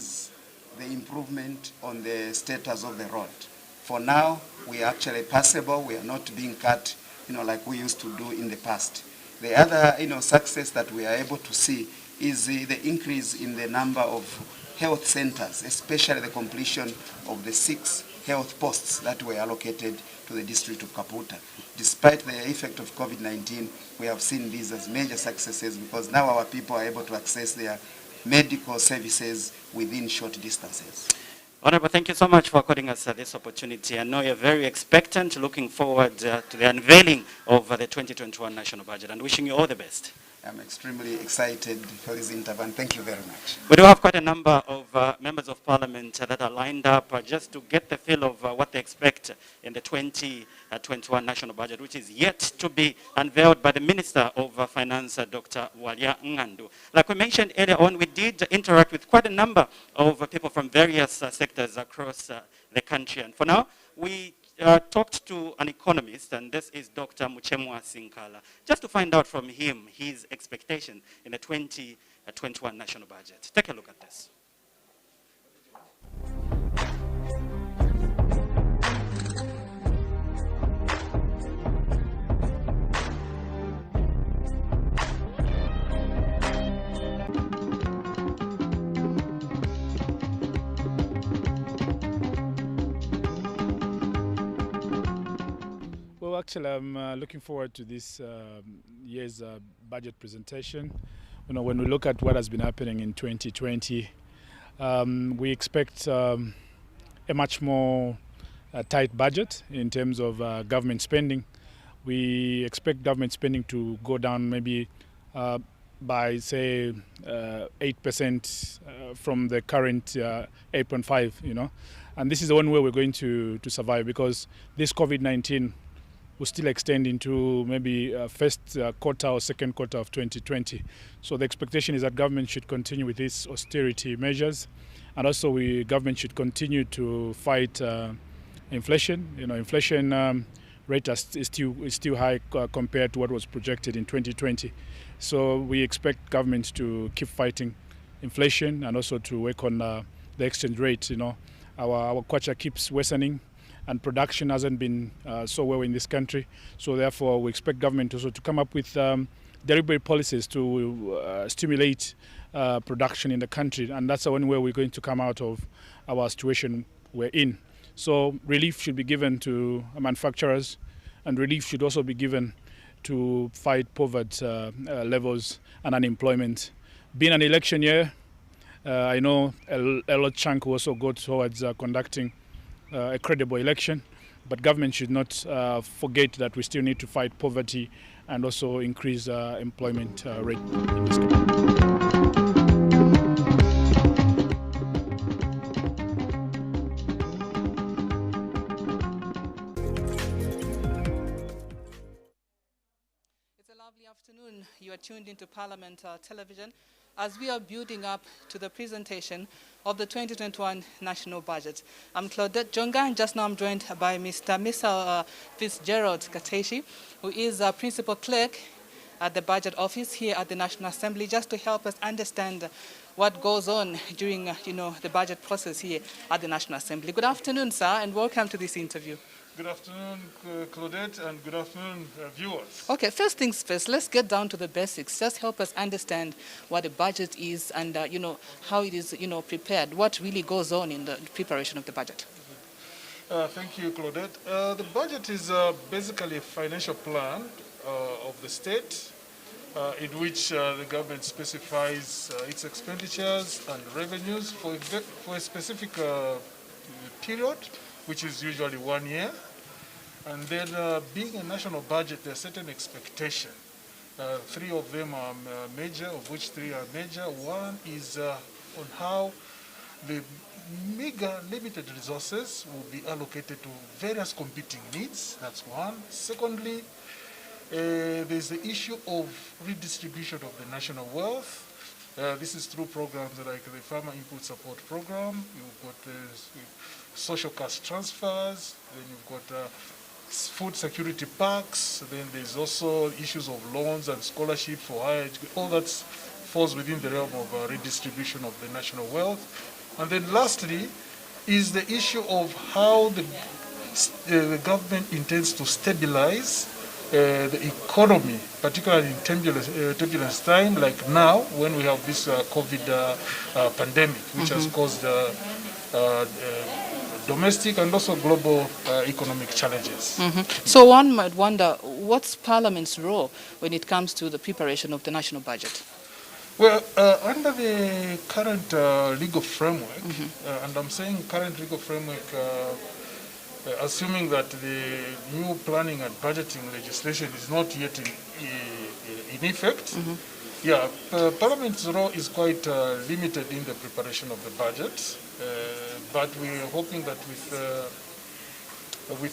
is the improvement on the status of the road. For now, we are actually passable. We are not being cut, like we used to do in the past. The other, success that we are able to see is the increase in the number of health centers, especially the completion of the 6 health posts that were allocated to the district of Kaputa. Despite the effect of COVID-19, we have seen these as major successes because now our people are able to access their medical services within short distances. Honorable, thank you so much for according us this opportunity. I know you're very expectant, looking forward to the unveiling of the 2021 national budget and wishing you all the best. I'm extremely excited for this interview, and thank you very much. We do have quite a number of members of parliament that are lined up just to get the feel of what they expect in the 2021 national budget, which is yet to be unveiled by the Minister of Finance, Dr. Walia Ngandu. Like we mentioned earlier on, we did interact with quite a number of people from various sectors across the country. And for now, we talked to an economist, and this is Dr. Muchemwa Sinkala, just to find out from him his expectation in the 2021 national budget. Take a look at this. Well, actually, I'm looking forward to this year's budget presentation. When we look at what has been happening in 2020, we expect a much more tight budget in terms of government spending. We expect government spending to go down maybe by, say, 8% from the current 8.5, And this is the one way we're going to survive, because this COVID-19 will still extend into maybe first quarter or second quarter of 2020. So the expectation is that government should continue with these austerity measures, and also government should continue to fight inflation. Inflation rate is still high compared to what was projected in 2020. So we expect government to keep fighting inflation and also to work on the exchange rate. Our kwacha keeps worsening, and production hasn't been so well in this country. So therefore, we expect government also to come up with deliberate policies to stimulate production in the country. And that's the one way we're going to come out of our situation we're in. So relief should be given to manufacturers, and relief should also be given to fight poverty levels and unemployment. Being an election year, I know a lot chunk will also go towards conducting a credible election, but government should not forget that we still need to fight poverty and also increase employment rate in this country. It's a lovely afternoon. You are tuned into Parliament Television as we are building up to the presentation of the 2021 national budget. I'm Claudette Jonga, and just now I'm joined by Mr. Fitzgerald Kateshi, who is a principal clerk at the budget office here at the National Assembly, just to help us understand what goes on during the budget process here at the National Assembly. Good afternoon, sir, and welcome to this interview. Good afternoon, Claudette, and good afternoon, viewers. Okay, first things first, let's get down to the basics. Just help us understand what a budget is and, how it is, prepared, what really goes on in the preparation of the budget. Thank you, Claudette. The budget is basically a financial plan of the state in which the government specifies its expenditures and revenues for a specific period, which is usually 1 year. And then being a national budget, there are certain expectations. 3 of them are major, of which 3 are major. One is on how the meager limited resources will be allocated to various competing needs. That's one. Secondly, there's the issue of redistribution of the national wealth. This is through programs like the Farmer Input Support Program. You've got social cash transfers, then you've got food security packs, then there's also issues of loans and scholarship for higher education. All that falls within the realm of redistribution of the national wealth. And then lastly is the issue of how the government intends to stabilize the economy, particularly in turbulence time like now when we have this COVID pandemic, which has caused domestic and also global economic challenges. So one might wonder, what's Parliament's role when it comes to the preparation of the national budget? Well, under the current legal framework, and I'm saying current legal framework, assuming that the new planning and budgeting legislation is not yet in effect, Parliament's role is quite limited in the preparation of the budget, but we're hoping that with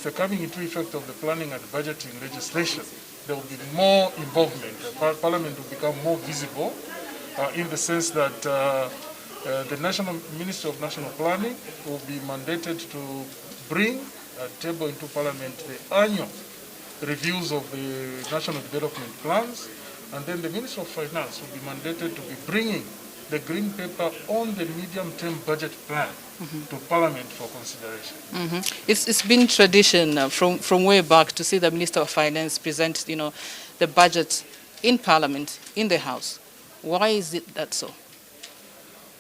the coming into effect of the planning and budgeting legislation, there will be more involvement. Parliament will become more visible in the sense that the National Ministry of National Planning will be mandated to bring table into Parliament the annual reviews of the national development plans, and then the Minister of Finance will be mandated to be bringing the green paper on the medium-term budget plan to Parliament for consideration. It's been tradition from way back to see the Minister of Finance present, the budget in Parliament, in the House. Why is it that so?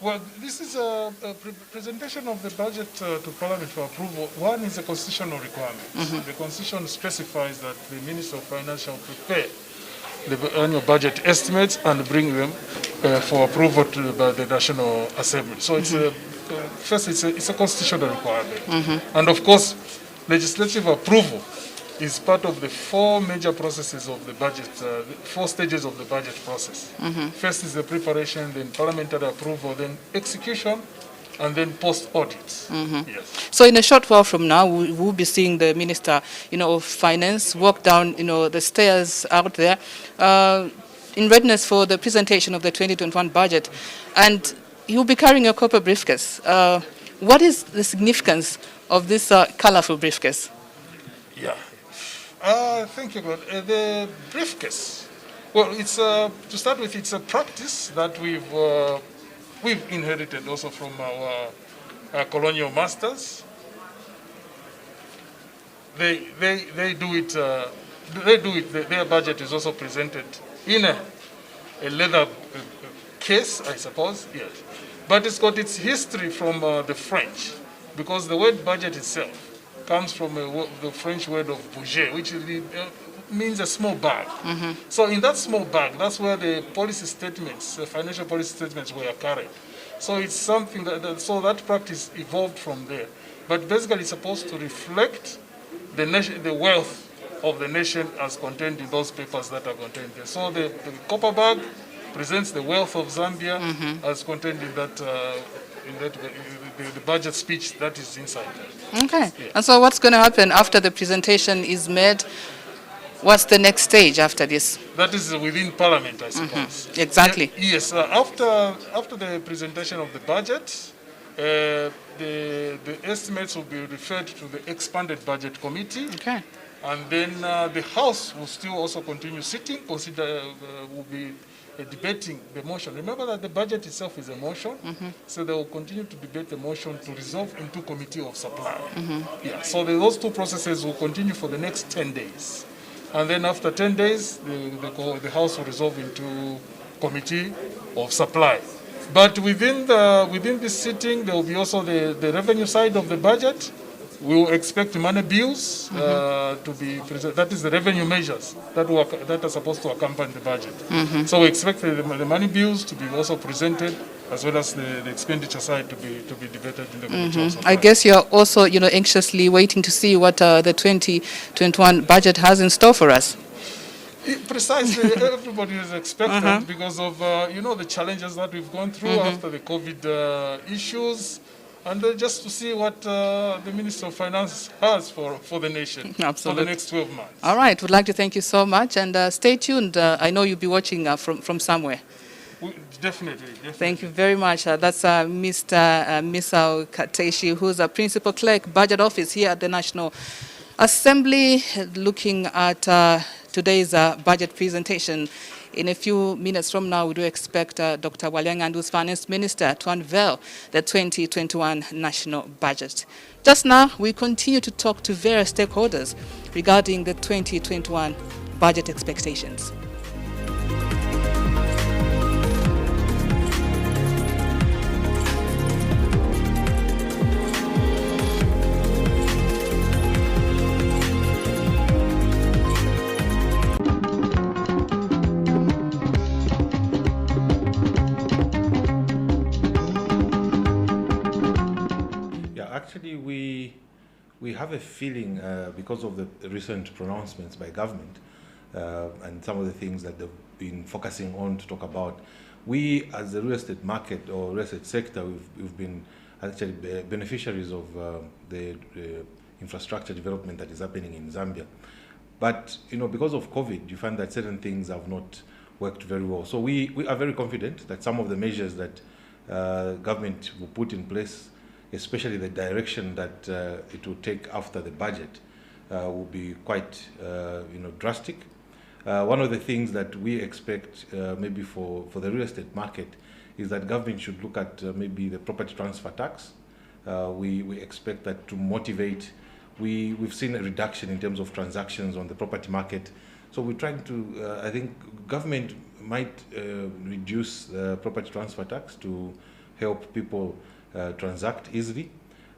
Well, this is a presentation of the budget to Parliament for approval. One is a constitutional requirement. The Constitution specifies that the Minister of Finance shall prepare the annual budget estimates and bring them for approval to the National Assembly. So it's first, it's a constitutional requirement. And of course, legislative approval is part of the four major processes of the budget, four stages of the budget process. First is the preparation, then parliamentary approval, then execution, and then post-audit. Yes. So in a short while from now, we'll be seeing the Minister, of Finance walk down, the stairs out there in readiness for the presentation of the 2021 budget, and he'll be carrying a copper briefcase. What is the significance of this colorful briefcase? Yeah. Thank you, God. The briefcase. Well, it's to start with, it's a practice that we've inherited also from our colonial masters. They do it. Their budget is also presented in a leather case, I suppose. Yes, but it's got its history from the French, because the word budget itself comes from the French word of budget, which means a small bag. So in that small bag, that's where the policy statements, the financial policy statements were carried. So it's something so that practice evolved from there. But basically it's supposed to reflect the wealth of the nation as contained in those papers that are contained there. So the copper bag presents the wealth of Zambia as contained in that the budget speech that is inside there. Okay. Yeah. And so what's going to happen after the presentation is made? What's the next stage after this? That is within Parliament, I suppose. Exactly. Yes. After the presentation of the budget, the estimates will be referred to the expanded budget committee. Okay. And then the House will still also continue sitting, will be debating the motion. Remember that the budget itself is a motion, so they will continue to debate the motion to resolve into committee of supply. Yeah, so those two processes will continue for the next 10 days. And then after 10 days, the House will resolve into committee of supply. But within this sitting, there will be also the revenue side of the budget. We will expect money bills to be presented. That is the revenue measures that are supposed to accompany the budget. So we expect the money bills to be also presented, as well as the expenditure side to be debated in the committee of supply. I guess you're also, anxiously waiting to see what the 2021 budget has in store for us. Precisely, everybody is expectant because of the challenges that we've gone through after the COVID issues. And just to see what the Minister of Finance has for the nation for the next 12 months. All right. We'd like to thank you so much. And stay tuned. I know you'll be watching from somewhere. Definitely. Thank you very much. That's Mr. Misao Kateshi, who's a Principal Clerk, Budget Office here at the National Assembly, looking at today's budget presentation In a few minutes from now, we do expect Dr. Walyangandu's Finance Minister to unveil the 2021 national budget. Just now, we continue to talk to various stakeholders regarding the 2021 budget expectations. Actually, we have a feeling because of the recent pronouncements by government and some of the things that they've been focusing on to talk about. We, as the real estate market or real estate sector, we've been actually beneficiaries of the infrastructure development that is happening in Zambia. But because of COVID, you find that certain things have not worked very well. So we are very confident that some of the measures that government will put in place, especially the direction that it will take after the budget, will be quite drastic. One of the things that we expect maybe for the real estate market is that government should look at maybe the property transfer tax. We expect that to motivate. We've seen a reduction in terms of transactions on the property market. So we're trying to, I think government might reduce the property transfer tax to help people transact easily.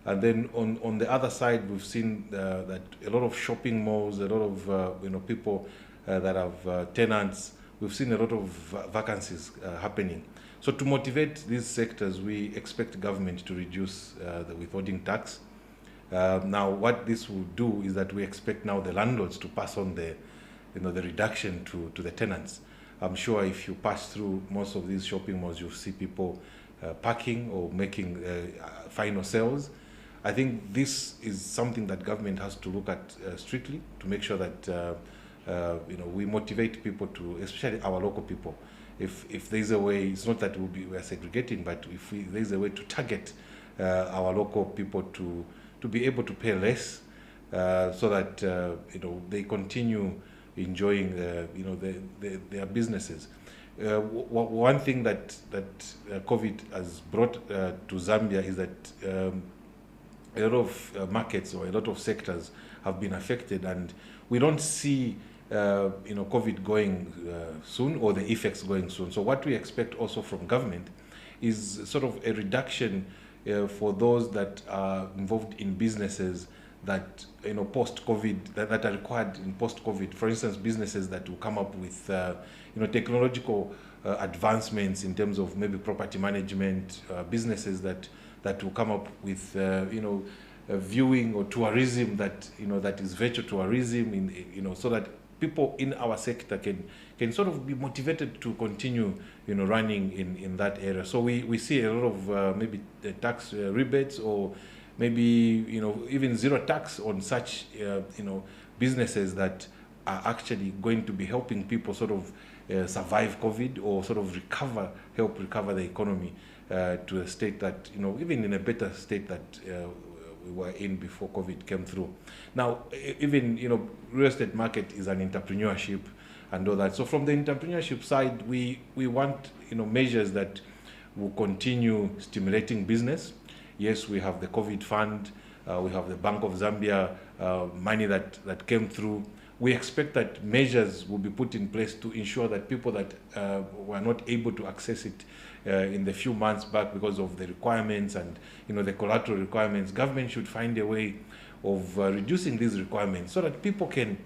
And then on the other side, we've seen that a lot of shopping malls, a lot of people that have tenants, we've seen a lot of vacancies happening. So to motivate these sectors, we expect government to reduce the withholding tax. Now, what this will do is that we expect now the landlords to pass on the reduction to the tenants. I'm sure if you pass through most of these shopping malls, you'll see people parking or making final sales. I think this is something that government has to look at strictly to make sure that we motivate people to, especially our local people. If there's a way, it's not that we are segregating, but if there's a way to target our local people to be able to pay less, so that they continue enjoying their businesses. One thing that COVID has brought to Zambia is that a lot of markets or a lot of sectors have been affected, and we don't see COVID going soon or the effects going soon. So what we expect also from government is sort of a reduction for those that are involved in businesses that post-COVID that are required in post-COVID. For instance, businesses that will come up with technological advancements in terms of maybe property management, businesses that will come up with viewing or tourism that is virtual tourism, so that people in our sector can sort of be motivated to continue running in that area. So we see a lot of maybe tax rebates, or maybe even zero tax on such businesses that are actually going to be helping people sort of survive COVID, or sort of help recover the economy to a state that even in a better state that we were in before COVID came through. Now, even real estate market is an entrepreneurship and all that. So from the entrepreneurship side, we want measures that will continue stimulating business. Yes, we have the COVID fund, we have the Bank of Zambia money that came through. We expect that measures will be put in place to ensure that people that were not able to access it in the few months back because of the requirements and the collateral requirements, government should find a way of reducing these requirements so that people can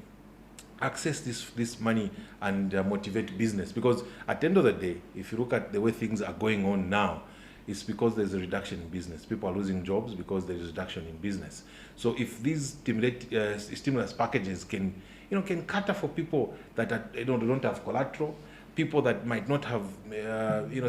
access this money and motivate business. Because at the end of the day, if you look at the way things are going on now, it's because there's a reduction in business. People are losing jobs because there's a reduction in business. So if these stimulus packages can cater for people that don't have collateral, people that might not have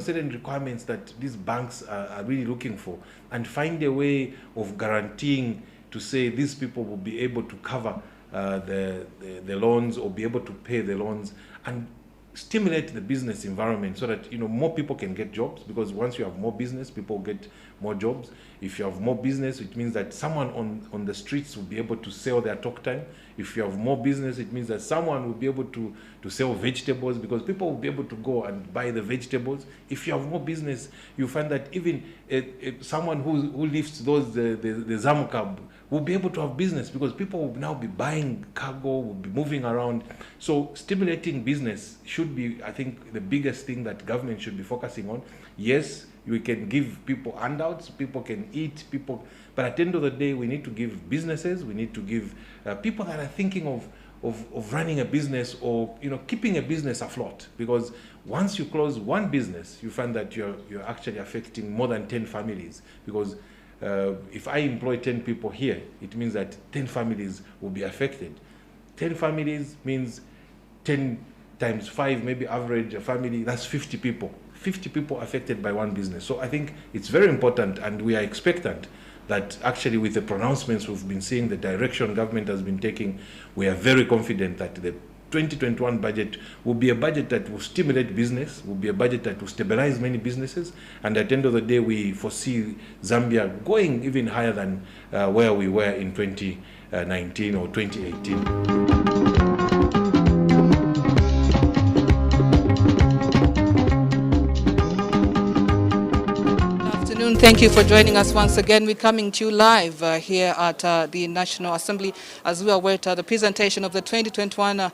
certain requirements that these banks are really looking for, and find a way of guaranteeing to say these people will be able to cover the loans or be able to pay the loans, and stimulate the business environment so that more people can get jobs, because once you have more business, people get more jobs. If you have more business, it means that someone on the streets will be able to sell their talk time. If you have more business, it means that someone will be able to sell vegetables, because people will be able to go and buy the vegetables. If you have more business, you find that even someone who lifts the Zamu cab will be able to have business, because people will now be buying cargo, will be moving around. So stimulating business should be, I think, the biggest thing that government should be focusing on. Yes, we can give people handouts, people can eat, but at the end of the day, we need to give businesses, we need to give people that are thinking of running a business, or keeping a business afloat. Because once you close one business, you find that you're actually affecting more than 10 families. Because if I employ 10 people here, it means that 10 families will be affected. 10 families means 10 times 5, maybe average a family, that's 50 people. 50 people affected by one business. So I think it's very important, and we are expectant that actually with the pronouncements we've been seeing, the direction government has been taking, we are very confident that the 2021 budget will be a budget that will stimulate business, will be a budget that will stabilize many businesses, and at the end of the day, we foresee Zambia going even higher than where we were in 2019 or 2018. Thank you for joining us once again. We're coming to you live here at the National Assembly as we await the presentation of the 2021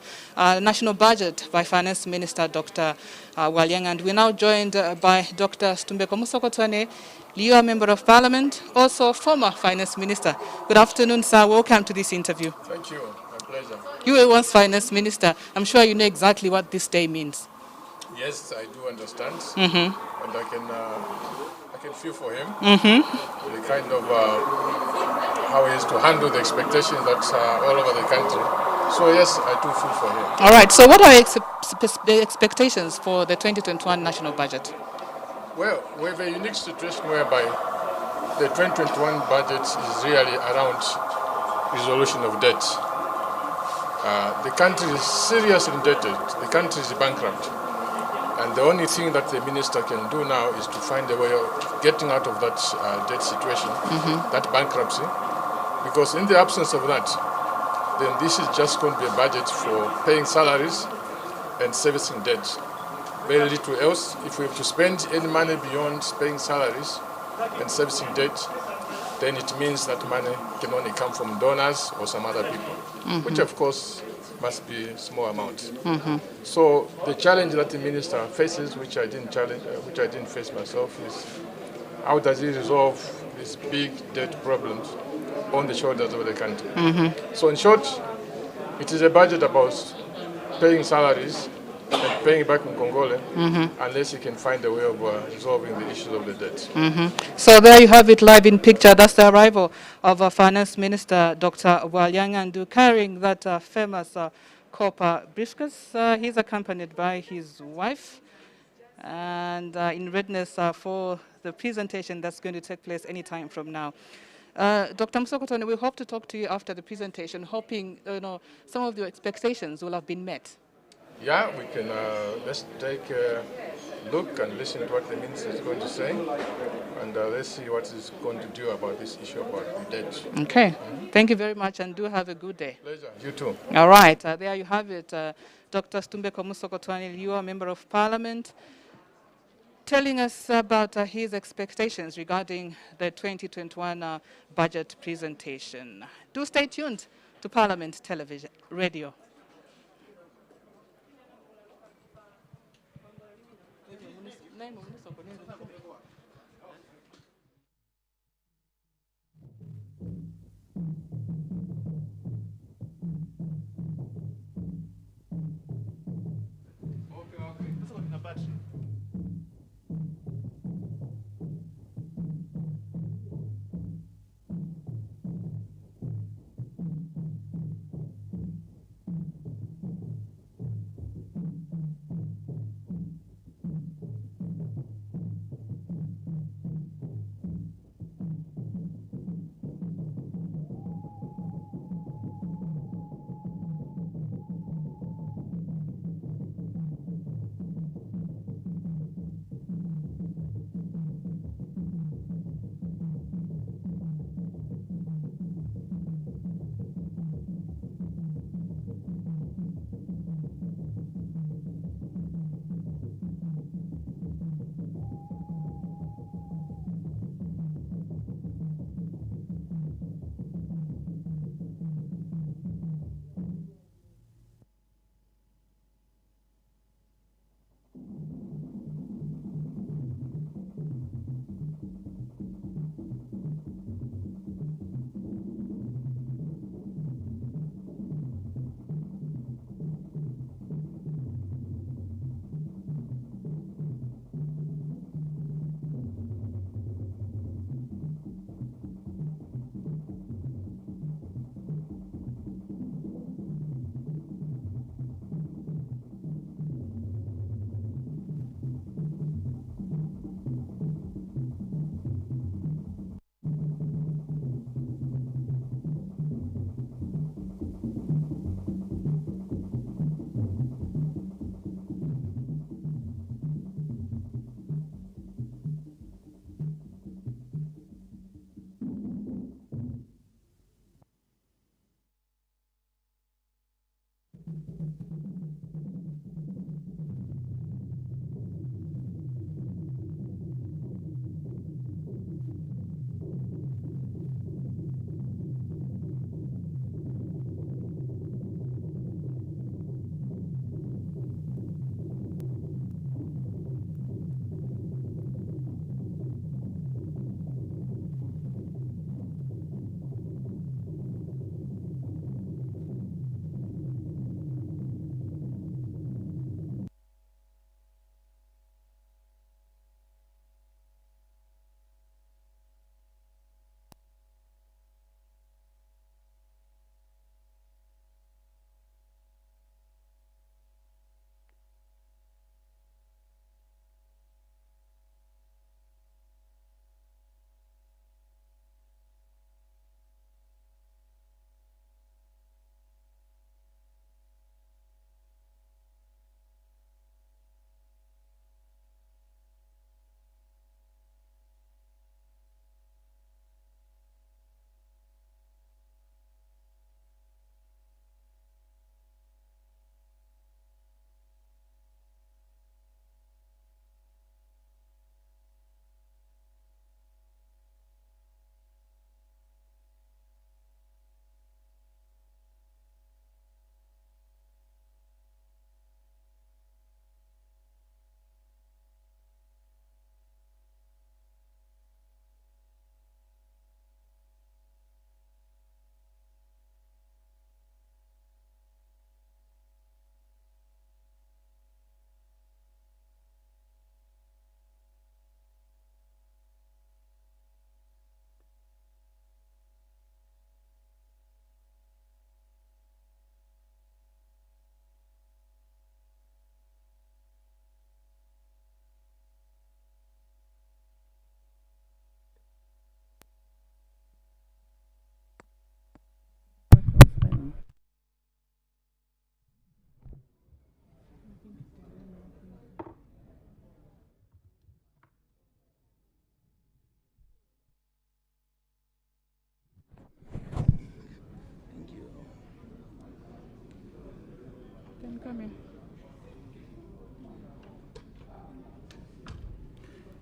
National Budget by Finance Minister Dr. Walyang. And we're now joined by Dr. Stumbeko Musokotwane, you are Member of Parliament, also former Finance Minister. Good afternoon, sir. Welcome to this interview. Thank you. My pleasure. You were once Finance Minister. I'm sure you know exactly what this day means. Yes, I do understand. And I can feel for him, the kind of how he is to handle the expectations that's all over the country. So yes, I do feel for him. All right, so what are the expectations for the 2021 national budget? Well, we have a unique situation whereby the 2021 budget is really around resolution of debt. The country is seriously indebted. The country is bankrupt. And the only thing that the minister can do now is to find a way of getting out of that debt situation, that bankruptcy. Because in the absence of that, then this is just going to be a budget for paying salaries and servicing debt. Very little else. If we have to spend any money beyond paying salaries and servicing debt, then it means that money can only come from donors or some other people, which of course must be a small amount. So the challenge that the minister faces, which I didn't face myself, is how does he resolve these big debt problems on the shoulders of the country? So in short, it is a budget about paying salaries and paying back in Congole, unless he can find a way of resolving the issues of the debt. So there you have it live in picture. That's the arrival of Finance Minister Dr. Walyang, and carrying that famous copper briefcase. He's accompanied by his wife, and in readiness for the presentation that's going to take place any time from now. Dr. Musokotwane, we hope to talk to you after the presentation, hoping some of your expectations will have been met. Yeah, we can let's take a look and listen to what the minister is going to say, and let's see what he's going to do about this issue about the debt. Okay. Thank you very much, and do have a good day. Pleasure. You too. All right. There you have it. Dr. Stumbeko Musokotwane, you are Member of Parliament, telling us about his expectations regarding the 2021 budget presentation. Do stay tuned to Parliament Television, Radio. Come here.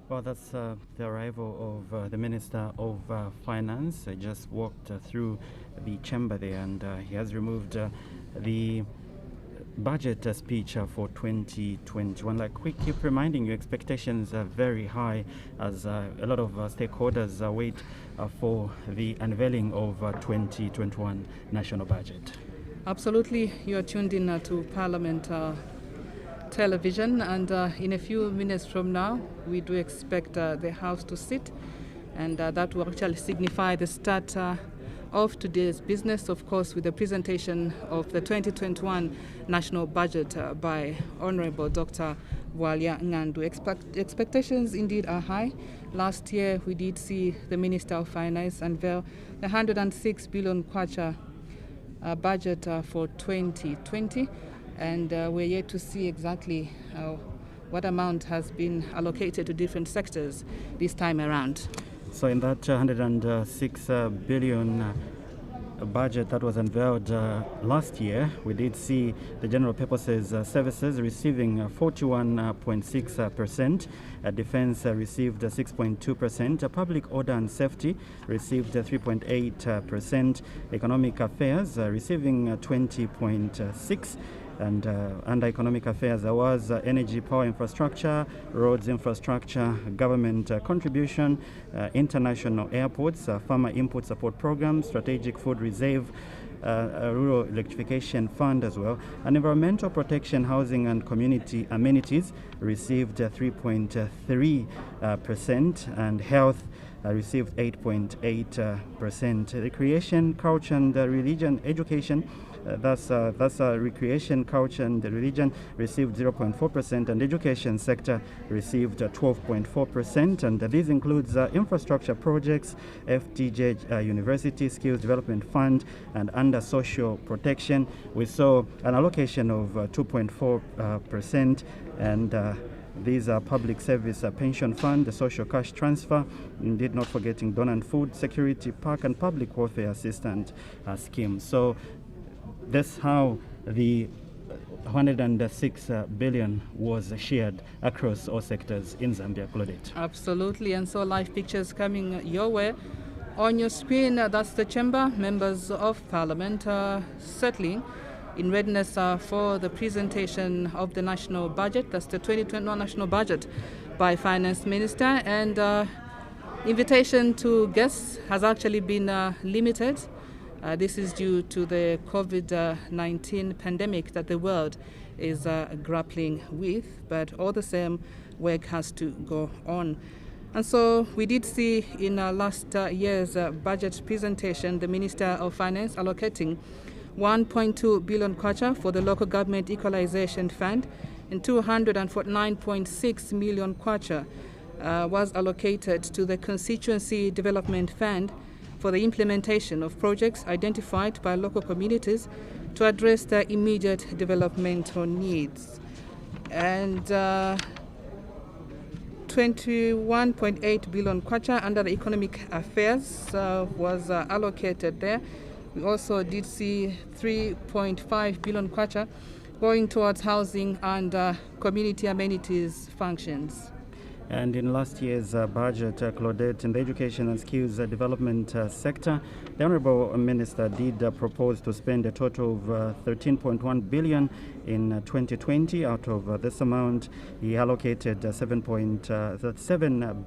Well, that's the arrival of the Minister of Finance. I just walked through the chamber there, and he has removed the budget speech for 2021. Like we keep reminding you, expectations are very high as a lot of stakeholders wait for the unveiling of 2021 national budget. Absolutely. You are tuned in to Parliament television, and in a few minutes from now we do expect the House to sit, and that will actually signify the start of today's business, of course, with the presentation of the 2021 national budget by Honorable Dr. Walia Ngandu. Expectations indeed are high. Last year we did see the Minister of Finance unveil the 106 billion kwacha budget for 2020, and we're yet to see exactly what amount has been allocated to different sectors this time around. So in that 106 billion budget that was unveiled last year, we did see the general purposes services receiving 41.6%, defense received 6.2%, public order and safety received 3.8%, economic affairs receiving 20.6%, and under economic affairs there was energy, power infrastructure, roads infrastructure, government contribution, international airports, farmer input support program, strategic food reserve, rural electrification fund as well, and environmental protection, housing and community amenities received 3.3%, and health received 8.8%. Recreation, culture and religion, education, that's recreation, culture and religion received 0.4%, and education sector received 12.4%, and this includes infrastructure projects, FTJ University Skills Development Fund, and under social protection we saw an allocation of 2.4%, and these are public service pension fund, the social cash transfer, indeed not forgetting donor and food security, park and public welfare assistance scheme. So that's how the 106 billion was shared across all sectors in Zambia, Claudette. Absolutely, and so live pictures coming your way. On your screen, that's the chamber. Members of Parliament settling in readiness for the presentation of the national budget. That's the 2021 national budget by Finance Minister, and invitation to guests has actually been limited. This is due to the COVID-19 pandemic that the world is grappling with, but all the same, work has to go on. And so we did see in last year's budget presentation, the Minister of Finance allocating 1.2 billion kwacha for the Local Government Equalization Fund, and 249.6 million kwacha was allocated to the Constituency Development Fund for the implementation of projects identified by local communities to address their immediate developmental needs. And 21.8 billion kwacha under the economic affairs was allocated there. We also did see 3.5 billion kwacha going towards housing and community amenities functions. And in last year's budget, Claudette, in the education and skills development sector, the Honourable Minister did propose to spend a total of 13.1 billion in 2020. Out of this amount, he allocated 7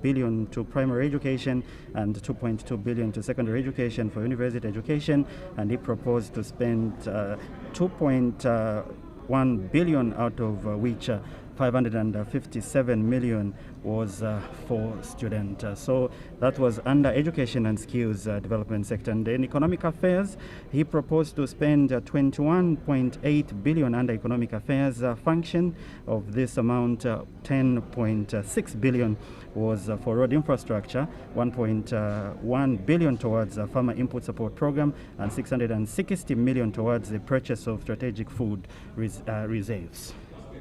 billion to primary education and 2.2 billion to secondary education for university education, and he proposed to spend 2.1 billion, out of which 557 million was for students. So that was under education and skills development sector. And in economic affairs, he proposed to spend 21.8 billion under economic affairs function. Of this amount, 10.6 billion was for road infrastructure, 1.1 billion towards farmer input support program, and 660 million towards the purchase of strategic food reserves.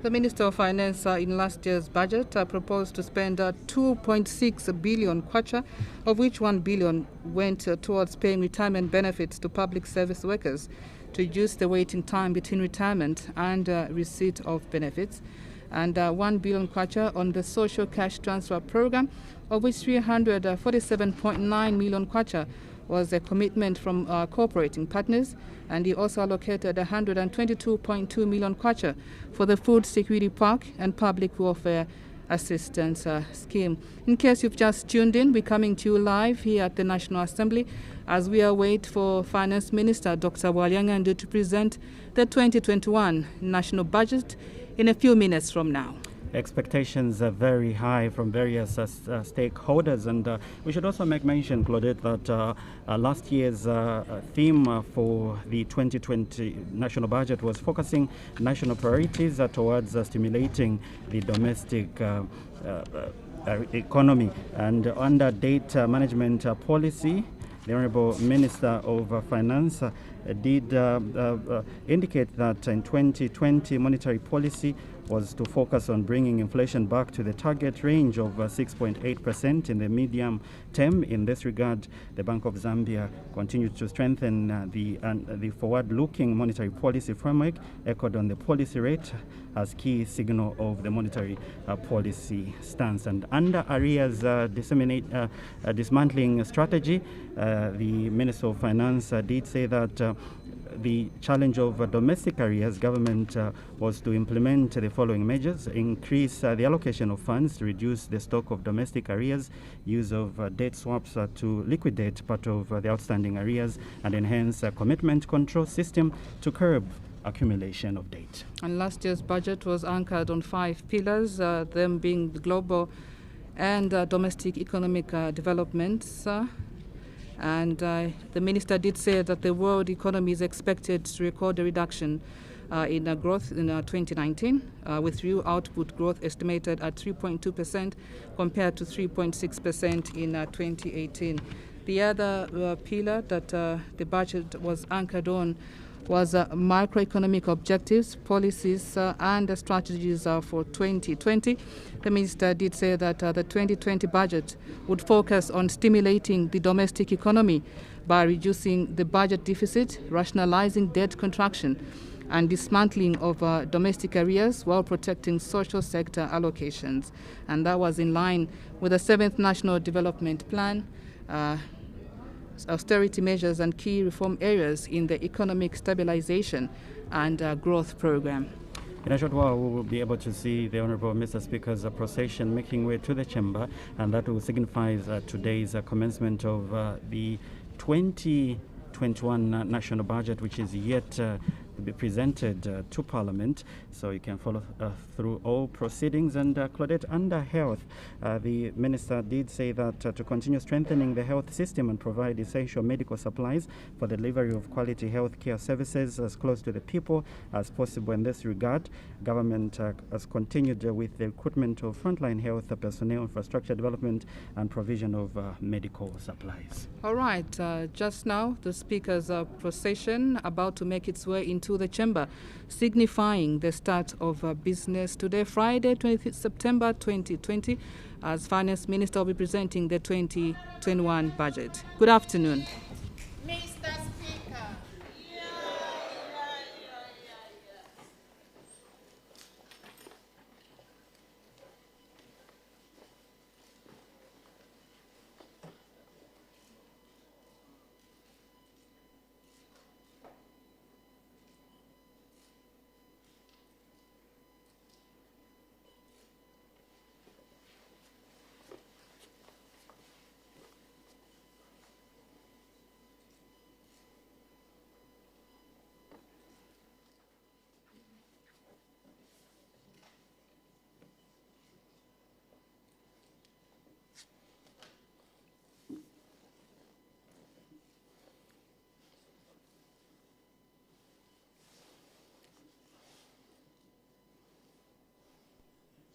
The Minister of Finance in last year's budget proposed to spend 2.6 billion kwacha, of which 1 billion went towards paying retirement benefits to public service workers. to reduce the waiting time between retirement and receipt of benefits, and 1 billion kwacha on the social cash transfer program, of which 347.9 million kwacha was a commitment from cooperating partners, and he also allocated 122.2 million kwacha for the Food Security Park and Public Welfare Assistance Scheme. In case you've just tuned in, we're coming to you live here at the National Assembly as we await for Finance Minister Dr. Walyangandu to present the 2021 National Budget in a few minutes from now. Expectations are very high from various stakeholders, and we should also make mention, Claudette, that last year's theme for the 2020 national budget was focusing national priorities towards stimulating the domestic economy. And under data management policy, the Honourable Minister of Finance did indicate that in 2020 monetary policy was to focus on bringing inflation back to the target range of 6.8% in the medium term. In this regard, the Bank of Zambia continued to strengthen the forward-looking monetary policy framework, echoed on the policy rate as key signal of the monetary policy stance. And under arrears dismantling strategy, the Minister of Finance did say that the challenge of domestic arrears, government was to implement the following measures: increase the allocation of funds to reduce the stock of domestic arrears, use of debt swaps to liquidate part of the outstanding arrears, and enhance a commitment control system to curb accumulation of debt. And last year's budget was anchored on 5 pillars, them being the global and domestic economic developments. And the minister did say that the world economy is expected to record a reduction in growth in 2019, with real output growth estimated at 3.2% compared to 3.6% in 2018. The other pillar that the budget was anchored on was macroeconomic objectives, policies, and strategies for 2020. The minister did say that the 2020 budget would focus on stimulating the domestic economy by reducing the budget deficit, rationalizing debt contraction, and dismantling of domestic arrears while protecting social sector allocations. And that was in line with the 7th National Development Plan, austerity measures and key reform areas in the economic stabilization and growth program. In a short while, we will be able to see the Honourable Mr. Speaker's procession making way to the chamber, and that will signify today's commencement of the 2021 national budget, which is yet to be presented to Parliament. So you can follow through all proceedings. And Claudette, under health, the minister did say that to continue strengthening the health system and provide essential medical supplies for the delivery of quality health care services as close to the people as possible. In this regard, government has continued with the recruitment of frontline health personnel, infrastructure development, and provision of medical supplies. All right, just now the Speaker's procession about to make its way into the chamber, signifying the start of business today, Friday, 25th September 2020, as Finance Minister will be presenting the 2021 budget. Good afternoon. Mr. Speaker.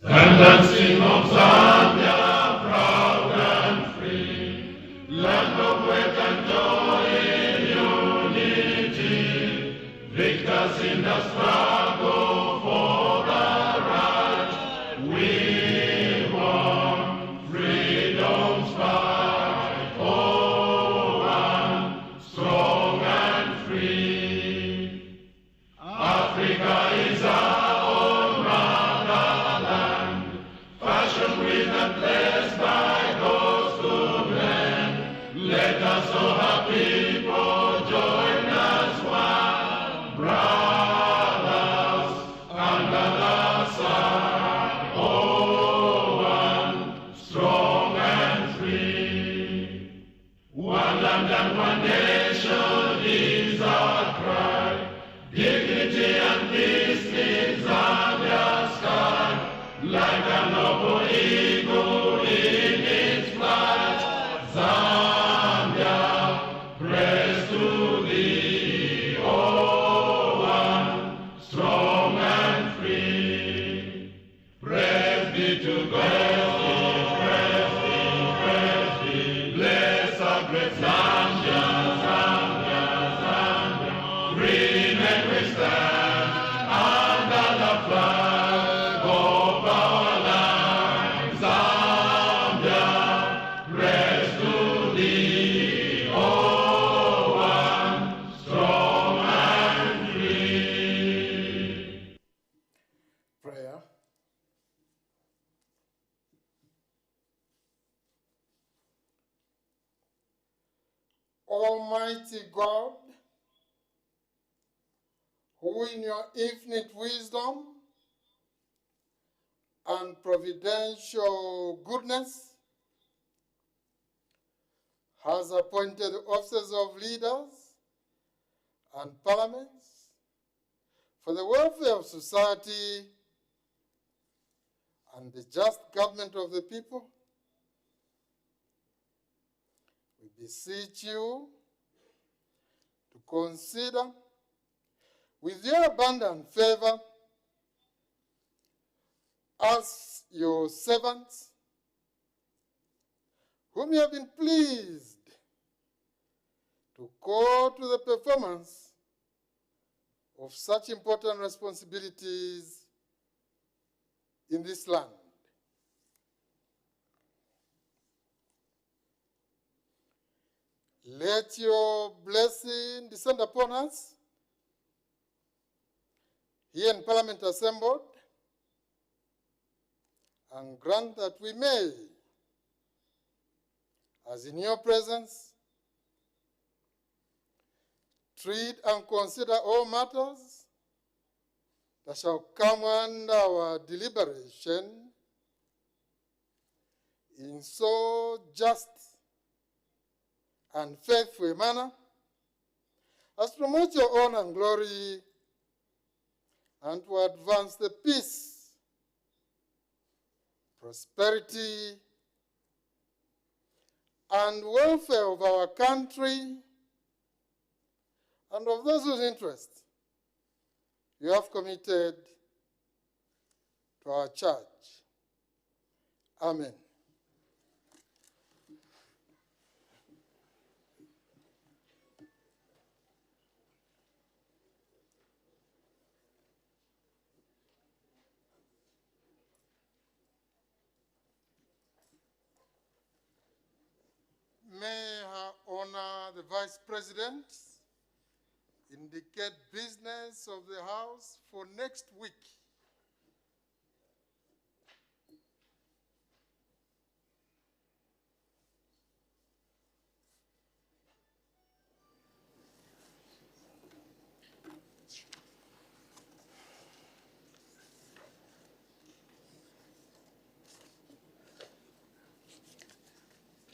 Tendency of Zambia, proud and free, land of wealth and joy in unity, victors in the struggle for the right. We want freedom's fight for one, strong and free. are so happy for join us one, brothers under the sun, oh one, strong and free. One land and one nation is our cry, dignity and peace in Zambia's sky, like a noble eagle in its flight. Zambia, praise to thee, oh one, strong and free. Praise be to God, praise be, bless our great Zambia, Zambia, Zambia. Green and we stand under the flag of our land, Zambia, praise to thee, oh one, strong and free. Prayer. Almighty God, who in your infinite wisdom and providential goodness has appointed officers of leaders and parliaments for the welfare of society and the just government of the people, we beseech you to consider with your abundant favor us, your servants, whom you have been pleased to call to the performance of such important responsibilities in this land. Let your blessing descend upon us here in Parliament assembled, and grant that we may, as in your presence, treat and consider all matters that shall come under our deliberation in so just and faithful a manner as to promote your honor and glory and to advance the peace, prosperity, and welfare of our country and of those whose interests you have committed to our church. Amen. May Her Honor the Vice President indicate business of the House for next week.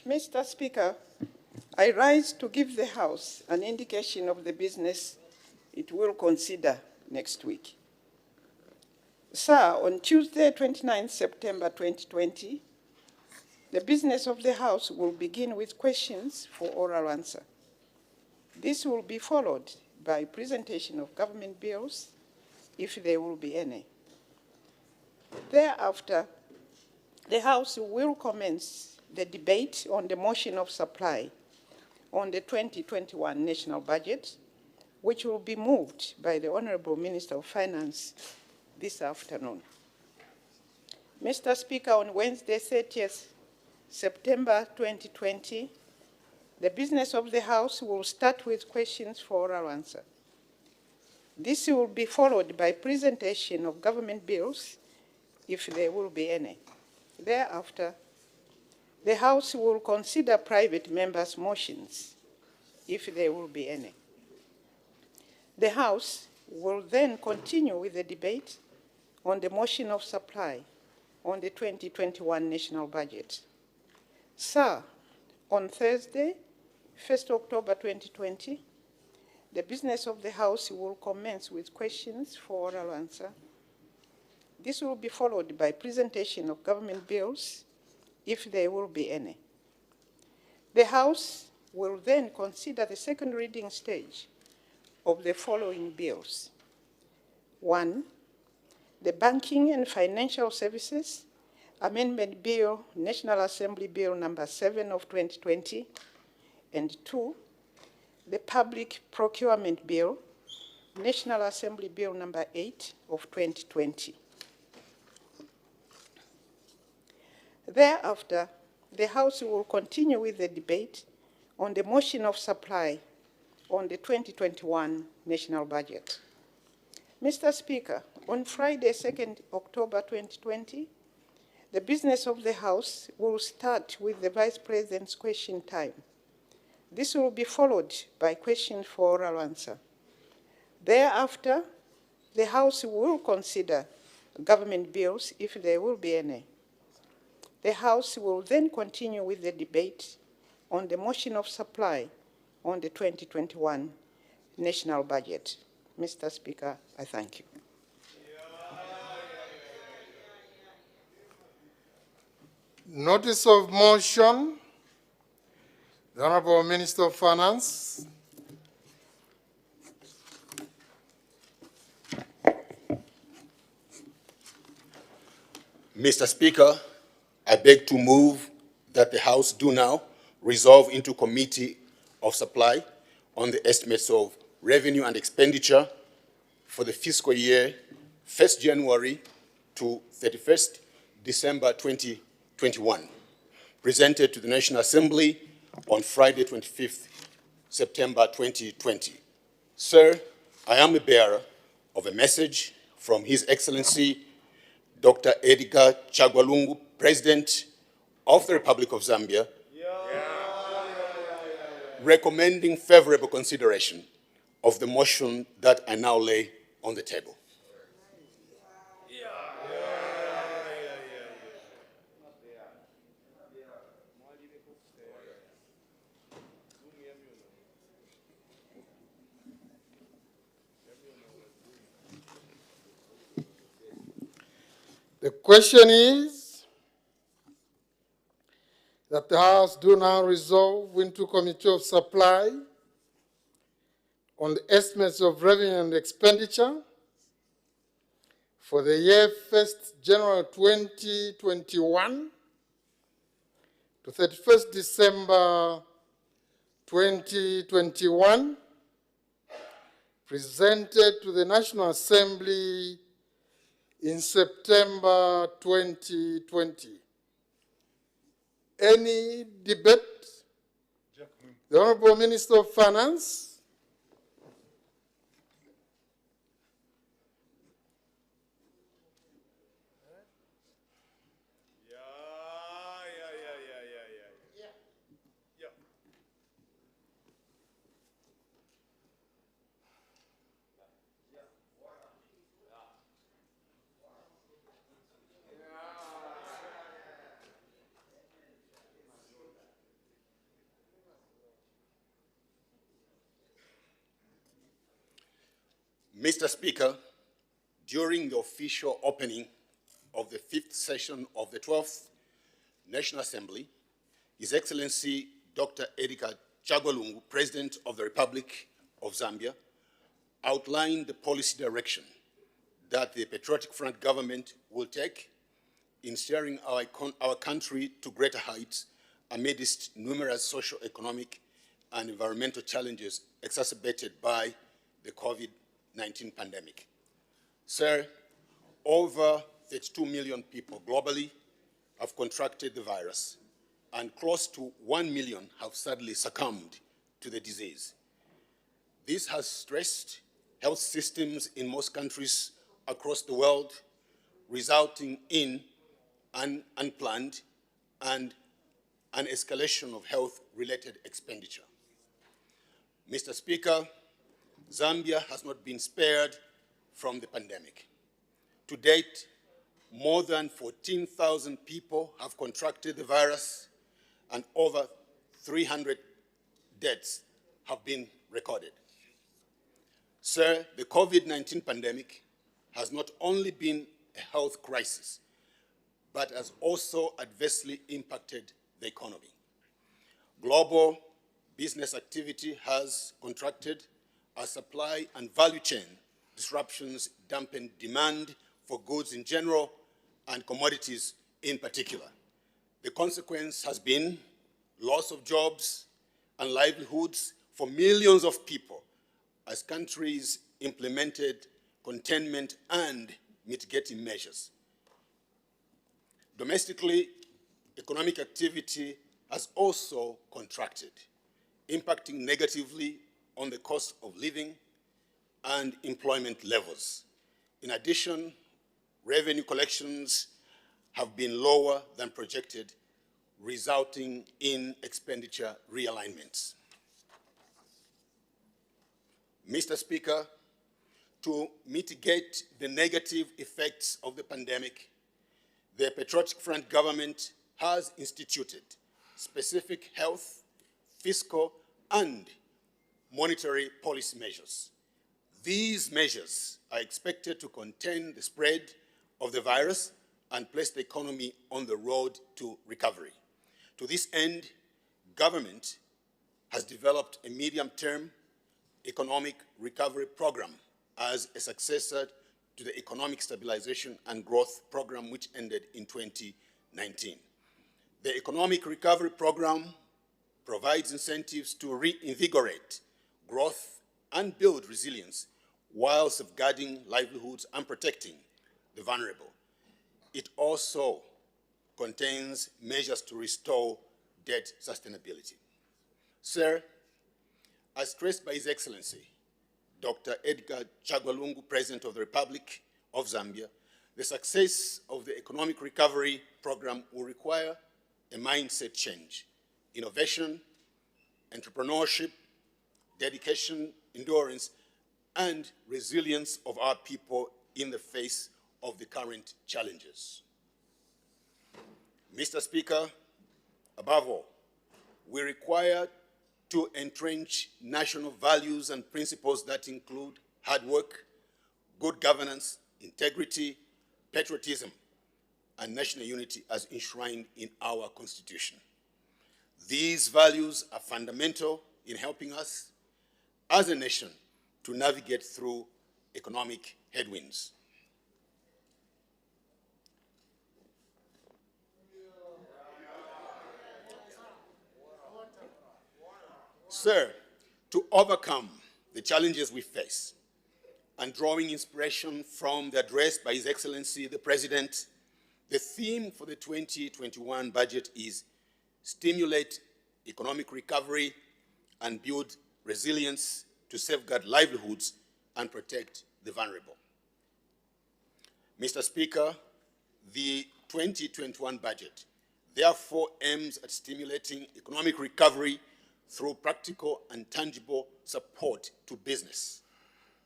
Mr. Speaker, I rise to give the House an indication of the business it will consider next week. Sir, on Tuesday, 29 September 2020, the business of the House will begin with questions for oral answer. This will be followed by presentation of government bills, if there will be any. Thereafter, the House will commence the debate on the motion of supply on the 2021 national budget, which will be moved by the Honorable Minister of Finance this afternoon. Mr. Speaker, on Wednesday, 30th September 2020, the business of the House will start with questions for oral answer. This will be followed by presentation of government bills, if there will be any. Thereafter, The House will consider private members' motions, if there will be any. The House will then continue with the debate on the motion of supply on the 2021 national budget. Sir, on Thursday, 1st October 2020, the business of the House will commence with questions for oral answer. This will be followed by presentation of government bills, if there will be any. The House will then consider the second reading stage of the following bills. 1, the Banking and Financial Services Amendment Bill, National Assembly Bill number 7 of 2020, and 2, the Public Procurement Bill, National Assembly Bill number 8 of 2020. Thereafter, the House will continue with the debate on the motion of supply on the 2021 national budget. Mr. Speaker, on Friday, 2nd October 2020, the business of the House will start with the Vice President's question time. This will be followed by questions for oral answer. Thereafter, the House will consider government bills, if there will be any. The House will then continue with the debate on the motion of supply on the 2021 national budget. Mr. Speaker, I thank you. Notice of motion. The Honorable Minister of Finance. Mr. Speaker, I beg to move that the House do now resolve into Committee of Supply on the estimates of revenue and expenditure for the fiscal year 1st January to 31st December 2021, presented to the National Assembly on Friday 25th September 2020. Sir, I am a bearer of a message from His Excellency Dr. Edgar Chagwa, President of the Republic of Zambia, recommending favorable consideration of the motion that I now lay on the table. The question is that the House do now resolve into Committee of Supply on the estimates of revenue and expenditure for the year 1st January 2021 to 31st December 2021, presented to the National Assembly in September 2020. Any debate? The Honorable Minister of Finance. Mr. Speaker, during the official opening of the 5th session of the 12th National Assembly, His Excellency Dr. Edgar Chagwa, President of the Republic of Zambia, outlined the policy direction that the Patriotic Front government will take in steering our country to greater heights amidst numerous socio-economic and environmental challenges exacerbated by the COVID-19 pandemic. Sir, over 32 million people globally have contracted the virus, and close to 1 million have sadly succumbed to the disease. This has stressed health systems in most countries across the world, resulting in unplanned and and escalation of health-related expenditure. Mr. Speaker, Zambia has not been spared from the pandemic. To date, more than 14,000 people have contracted the virus and over 300 deaths have been recorded. Sir, the COVID-19 pandemic has not only been a health crisis, but has also adversely impacted the economy. Global business activity has contracted as supply and value chain disruptions dampened demand for goods in general and commodities in particular. The consequence has been loss of jobs and livelihoods for millions of people as countries implemented containment and mitigating measures. Domestically, economic activity has also contracted, impacting negatively on the cost of living and employment levels. In addition, revenue collections have been lower than projected, resulting in expenditure realignments. Mr. Speaker, to mitigate the negative effects of the pandemic, the Patriotic Front government has instituted specific health, fiscal, and monetary policy measures. These measures are expected to contain the spread of the virus and place the economy on the road to recovery. To this end, government has developed a medium-term economic recovery program as a successor to the Economic Stabilization and Growth Program, which ended in 2019. The Economic Recovery Program provides incentives to reinvigorate growth and build resilience while safeguarding livelihoods and protecting the vulnerable. It also contains measures to restore debt sustainability. Sir, as stressed by His Excellency, Dr. Edgar Chagwa, President of the Republic of Zambia, the success of the Economic Recovery Program will require a mindset change, innovation, entrepreneurship, dedication, endurance, and resilience of our people in the face of the current challenges. Mr. Speaker, above all, we require to entrench national values and principles that include hard work, good governance, integrity, patriotism, and national unity as enshrined in our Constitution. These values are fundamental in helping us as a nation to navigate through economic headwinds. Sir, to overcome the challenges we face and drawing inspiration from the address by His Excellency the President, the theme for the 2021 budget is stimulate economic recovery and build resilience to safeguard livelihoods and protect the vulnerable. Mr. Speaker, the 2021 budget therefore aims at stimulating economic recovery through practical and tangible support to business.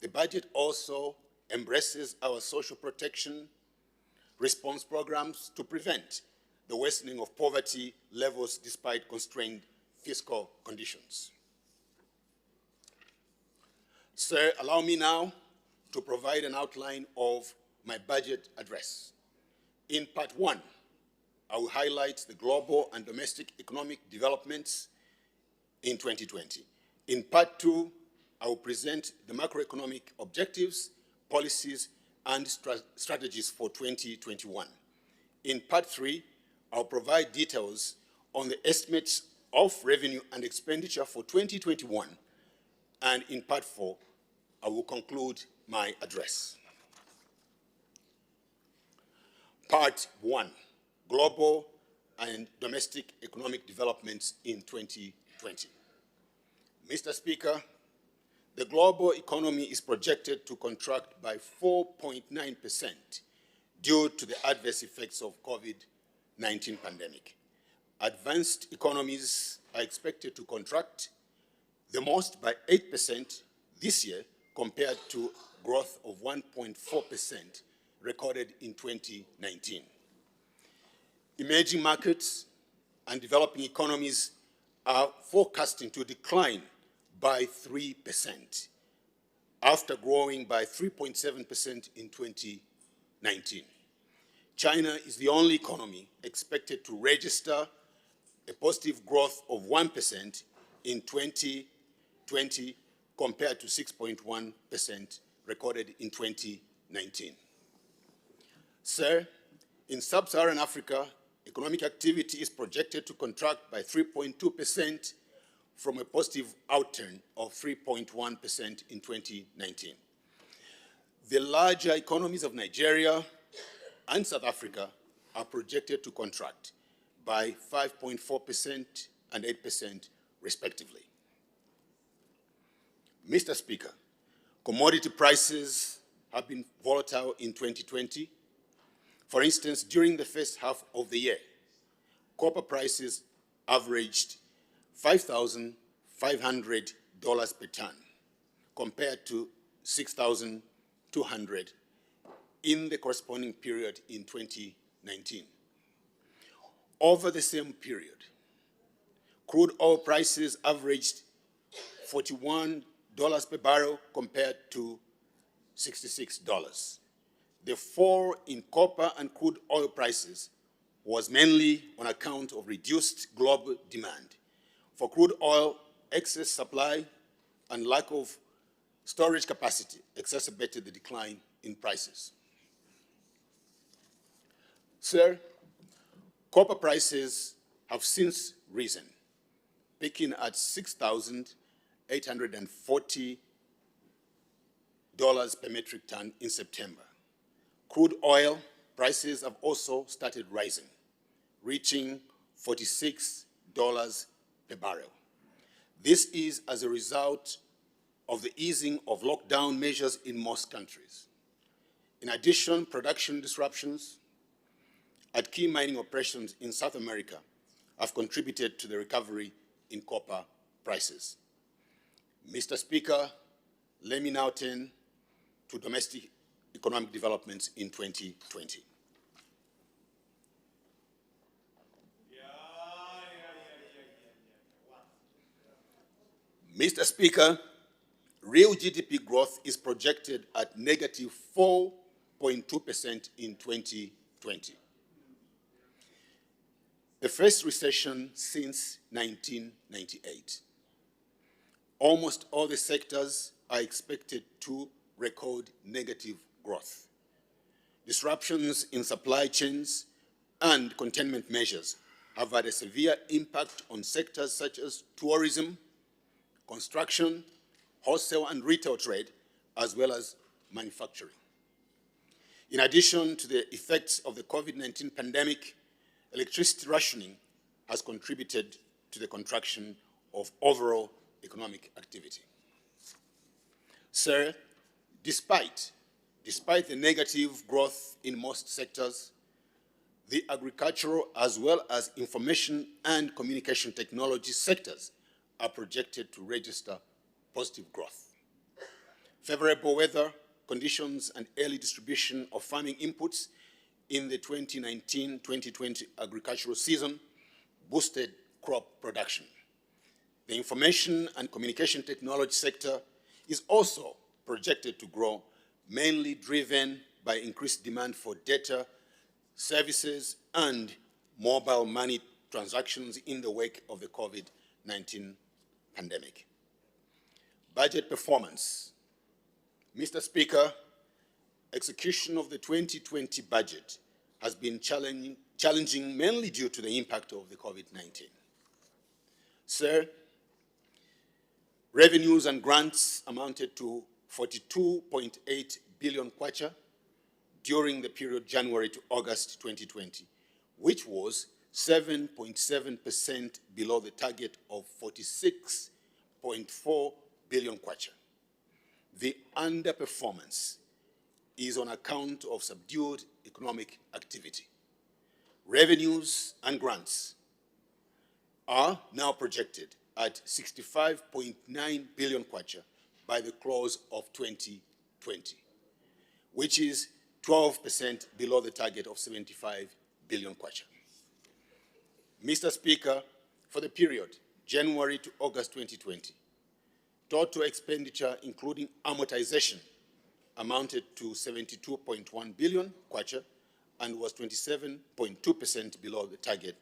The budget also embraces our social protection response programs to prevent the worsening of poverty levels despite constrained fiscal conditions. Sir, allow me now to provide an outline of my budget address. In part one, I will highlight the global and domestic economic developments in 2020. In part two, I will present the macroeconomic objectives, policies, and strategies for 2021. In part three, I'll provide details on the estimates of revenue and expenditure for 2021. And in part four, I will conclude my address. Part one, global and domestic economic developments in 2020. Mr. Speaker, the global economy is projected to contract by 4.9% due to the adverse effects of COVID-19 pandemic. advanced economies are expected to contract the most by 8% this year compared to growth of 1.4% recorded in 2019. Emerging markets and developing economies are forecasting to decline by 3% after growing by 3.7% in 2019. China is the only economy expected to register a positive growth of 1% in 2020 compared to 6.1% recorded in 2019. Sir, in sub-Saharan Africa, economic activity is projected to contract by 3.2% from a positive outturn of 3.1% in 2019. The larger economies of Nigeria and South Africa are projected to contract by 5.4% and 8% respectively. Mr. Speaker, commodity prices have been volatile in 2020. For instance, during the first half of the year, copper prices averaged $5,500 per ton, compared to $6,200 in the corresponding period in 2019. Over the same period, crude oil prices averaged $41 per barrel compared to $66. The fall in copper and crude oil prices was mainly on account of reduced global demand. For crude oil, excess supply and lack of storage capacity exacerbated the decline in prices. Sir, copper prices have since risen, peaking at $6,840 per metric ton in September. Crude oil prices have also started rising, reaching $46 per barrel. This is as a result of the easing of lockdown measures in most countries. In addition, production disruptions at key mining operations in South America have contributed to the recovery in copper prices. Mr. Speaker, let me now turn to domestic economic developments in 2020. Mr. Speaker, real GDP growth is projected at negative 4.2% in 2020. The first recession since 1998. Almost all the sectors are expected to record negative growth. Disruptions in supply chains and containment measures have had a severe impact on sectors such as tourism, construction, wholesale and retail trade, as well as manufacturing. In addition to the effects of the COVID-19 pandemic, electricity rationing has contributed to the contraction of overall economic activity. Sir, despite the negative growth in most sectors, the agricultural as well as information and communication technology sectors are projected to register positive growth. Favorable weather conditions and early distribution of farming inputs in the 2019-2020 agricultural season boosted crop production. The information and communication technology sector is also projected to grow, mainly driven by increased demand for data, services, and mobile money transactions in the wake of the COVID-19 pandemic. Budget performance. Mr. Speaker, execution of the 2020 budget has been challenging mainly due to the impact of the COVID-19. Sir, revenues and grants amounted to 42.8 billion kwacha during the period January to August 2020, which was 7.7% below the target of 46.4 billion kwacha. The underperformance is on account of subdued economic activity. Revenues and grants are now projected at 65.9 billion kwacha by the close of 2020, which is 12% below the target of 75 billion kwacha. Mr. Speaker, for the period January to August 2020, total expenditure including amortization amounted to 72.1 billion kwacha and was 27.2% below the target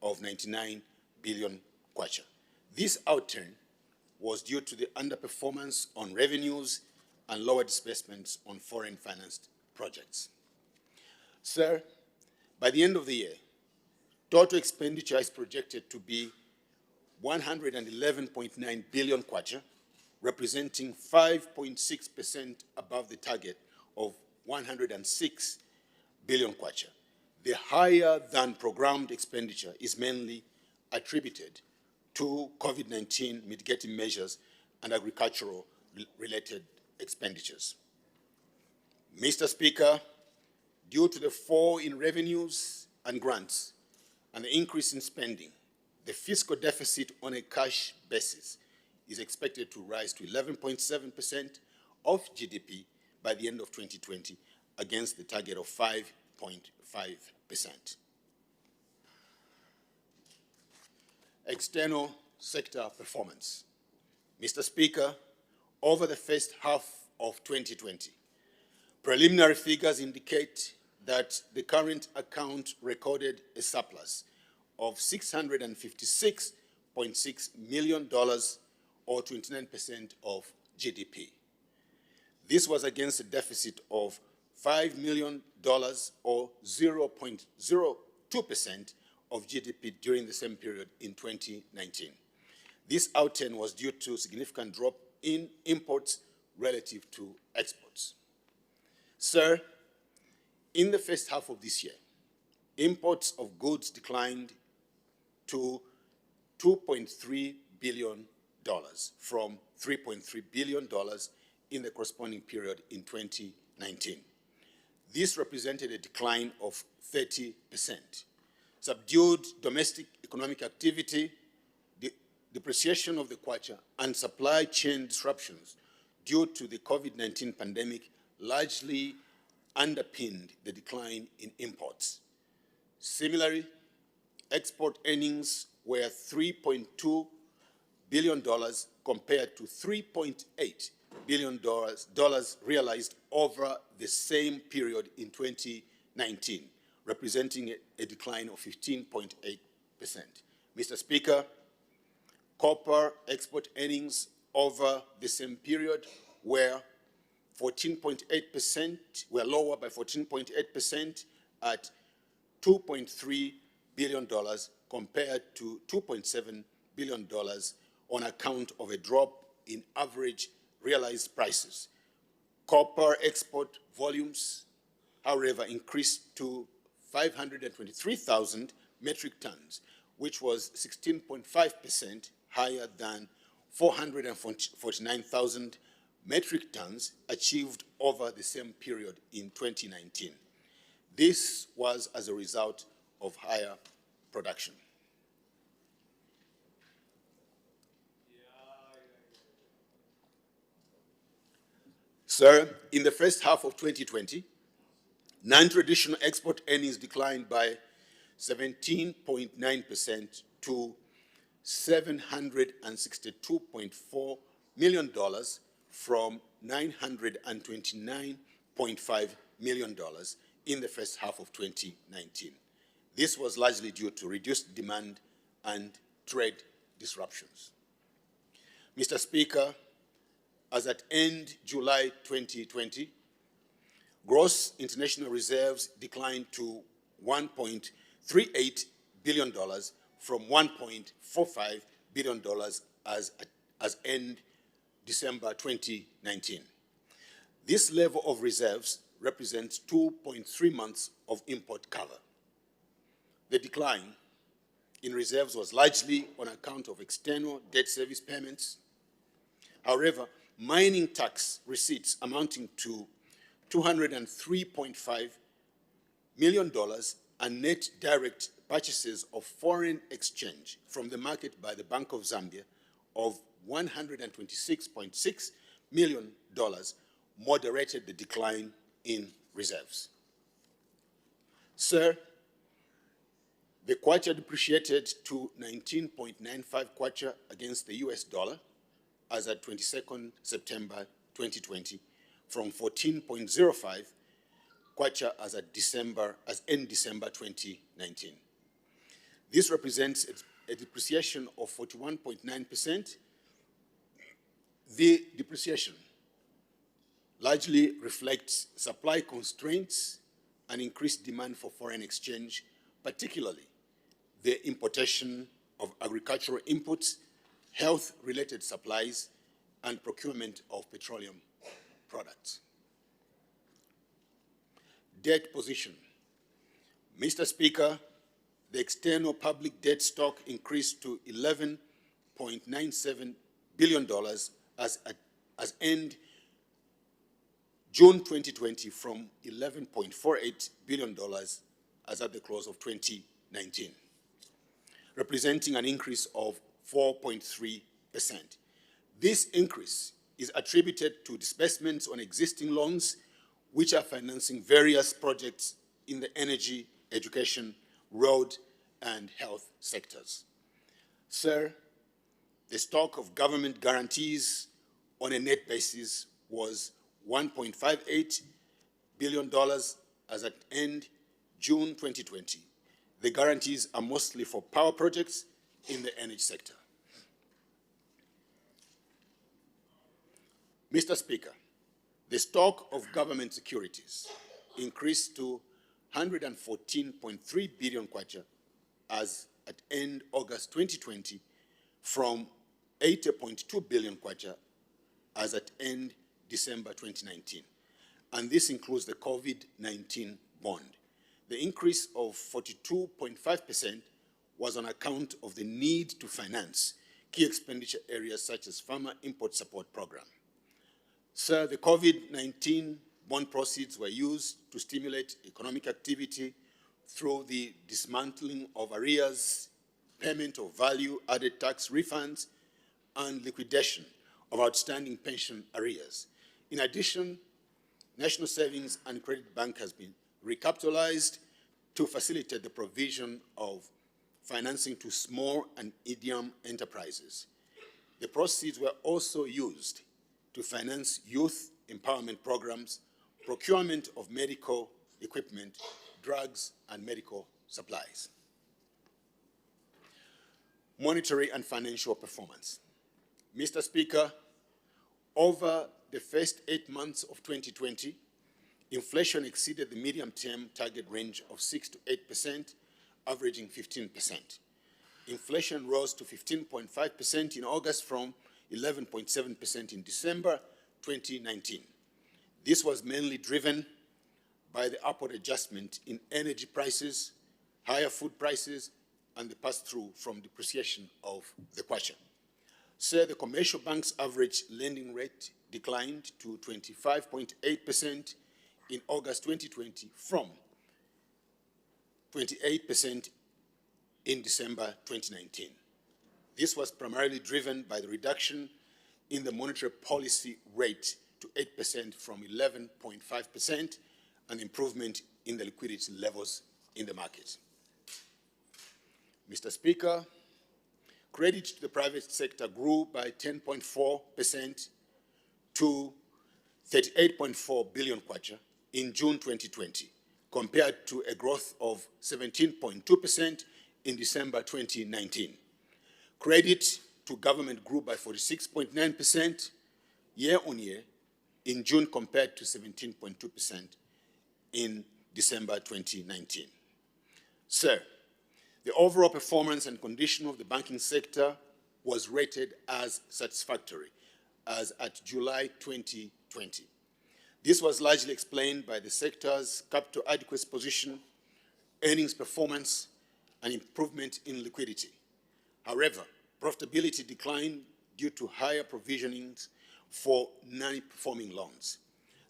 of 99 billion kwacha. This outturn was due to the underperformance on revenues and lower disbursements on foreign financed projects. Sir, by the end of the year, total expenditure is projected to be 111.9 billion kwacha, representing 5.6% above the target of 106 billion kwacha. The higher than programmed expenditure is mainly attributed to COVID-19 mitigating measures and agricultural related expenditures. Mr. Speaker, due to the fall in revenues and grants and the increase in spending, the fiscal deficit on a cash basis is expected to rise to 11.7% of GDP by the end of 2020 against the target of 5.5%. External sector performance. Mr. Speaker, over the first half of 2020, preliminary figures indicate that the current account recorded a surplus of $656.6 million or 29% of GDP. This was against a deficit of $5 million or 0.02% of GDP during the same period in 2019. This outturn was due to a significant drop in imports relative to exports. Sir, in the first half of this year, imports of goods declined to $2.3 billion from $3.3 billion in the corresponding period in 2019. This represented a decline of 30%. Subdued domestic economic activity, the depreciation of the kwacha, and supply chain disruptions due to the COVID-19 pandemic largely underpinned the decline in imports. Similarly, export earnings were $3.2 billion compared to $3.8 billion realized over the same period in 2019, representing a decline of 15.8%. Mr. Speaker, copper export earnings over the same period were lower by 14.8% at $2.3 billion compared to $2.7 billion on account of a drop in average realized prices. Copper export volumes, however, increased to 523,000 metric tons, which was 16.5% higher than 449,000 metric tons achieved over the same period in 2019. This was as a result of higher production. Sir, in the first half of 2020, non-traditional export earnings declined by 17.9% to $762.4 million from $929.5 million in the first half of 2019. This was largely due to reduced demand and trade disruptions. Mr. Speaker, as at end July 2020, gross international reserves declined to $1.38 billion from $1.45 billion as end December 2019. This level of reserves represents 2.3 months of import cover. The decline in reserves was largely on account of external debt service payments. However, mining tax receipts amounting to $203.5 million and net direct purchases of foreign exchange from the market by the Bank of Zambia of $126.6 million moderated the decline in reserves. Sir, the kwacha depreciated to 19.95 kwacha against the US dollar as at 22nd September 2020 from 14.05 kwacha as in December 2019. This represents a depreciation of 41.9%. The depreciation largely reflects supply constraints and increased demand for foreign exchange, particularly the importation of agricultural inputs, health-related supplies, and procurement of petroleum products. Debt position. Mr. Speaker, the external public debt stock increased to $11.97 billion as end June 2020 from $11.48 billion as at the close of 2019, representing an increase of 4.3%. This increase is attributed to disbursements on existing loans, which are financing various projects in the energy, education, road, and health sectors. Sir, the stock of government guarantees on a net basis was $1.58 billion as at end June 2020. The guarantees are mostly for power projects in the energy sector. Mr. Speaker, the stock of government securities increased to 114.3 billion kwacha as at end August 2020 from 80.2 billion kwacha as at end December 2019. And this includes the COVID-19 bond. The increase of 42.5% was on account of the need to finance key expenditure areas such as farmer import support program. Sir, the COVID-19 bond proceeds were used to stimulate economic activity through the dismantling of arrears, payment of value-added tax refunds, and liquidation of outstanding pension arrears. In addition, National Savings and Credit Bank has been recapitalized to facilitate the provision of financing to small and medium enterprises. The proceeds were also used to finance youth empowerment programs, procurement of medical equipment, drugs, and medical supplies. Monetary and financial performance. Mr. Speaker, over the first 8 months of 2020, inflation exceeded the medium-term target range of 6 to 8%, averaging 15%. Inflation rose to 15.5% in August from 11.7% in December 2019. This was mainly driven by the upward adjustment in energy prices, higher food prices, and the pass-through from depreciation of the kwacha. Sir, the commercial bank's average lending rate declined to 25.8% in August 2020 from 28% in December 2019. This was primarily driven by the reduction in the monetary policy rate to 8% from 11.5% and improvement in the liquidity levels in the market. Mr. Speaker, credit to the private sector grew by 10.4% to 38.4 billion kwacha in June 2020, compared to a growth of 17.2% in December 2019. Credit to government grew by 46.9% year-on-year in June compared to 17.2% in December 2019. Sir, the overall performance and condition of the banking sector was rated as satisfactory as at July 2020. This was largely explained by the sector's capital adequacy position, earnings performance, and improvement in liquidity. However, profitability declined due to higher provisionings for non-performing loans.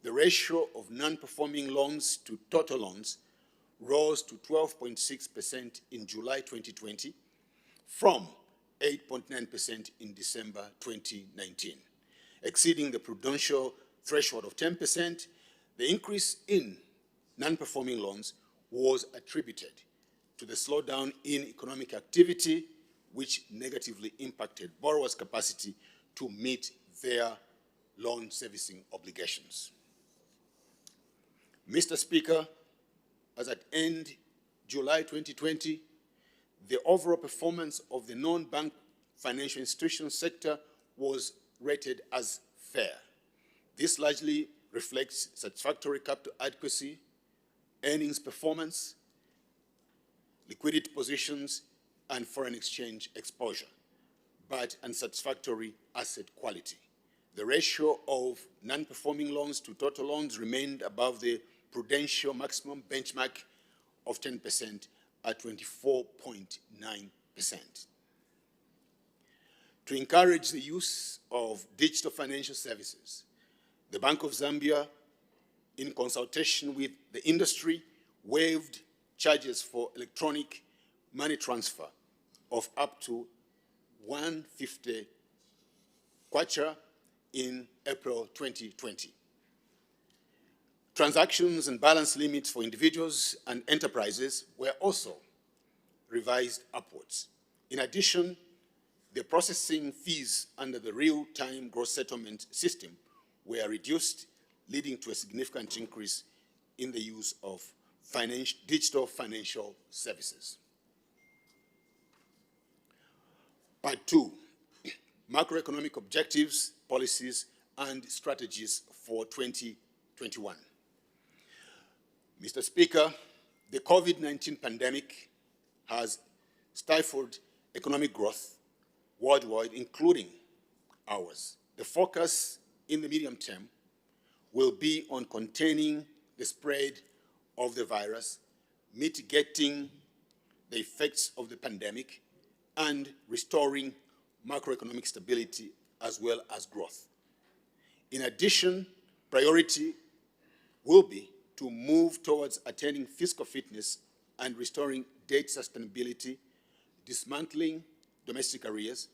The ratio of non-performing loans to total loans rose to 12.6% in July 2020 from 8.9% in December 2019. Exceeding the prudential threshold of 10%, the increase in non-performing loans was attributed to the slowdown in economic activity, which negatively impacted borrowers' capacity to meet their loan servicing obligations. Mr. Speaker, as at end July 2020, the overall performance of the non-bank financial institution sector was rated as fair. This largely reflects satisfactory capital adequacy, earnings performance, liquidity positions, and foreign exchange exposure, but unsatisfactory asset quality. The ratio of non-performing loans to total loans remained above the prudential maximum benchmark of 10% at 24.9%. To encourage the use of digital financial services, the Bank of Zambia, in consultation with the industry, waived charges for electronic money transfer of up to 150 kwacha in April 2020. Transactions and balance limits for individuals and enterprises were also revised upwards. In addition, the processing fees under the real-time gross settlement system were reduced, leading to a significant increase in the use of digital financial services. Part 2, Macroeconomic Objectives, Policies, and Strategies for 2021. Mr. Speaker, the COVID-19 pandemic has stifled economic growth worldwide, including ours. The focus in the medium term will be on containing the spread of the virus, mitigating the effects of the pandemic, and restoring macroeconomic stability as well as growth. In addition, priority will be to move towards attaining fiscal fitness and restoring debt sustainability, dismantling domestic arrears,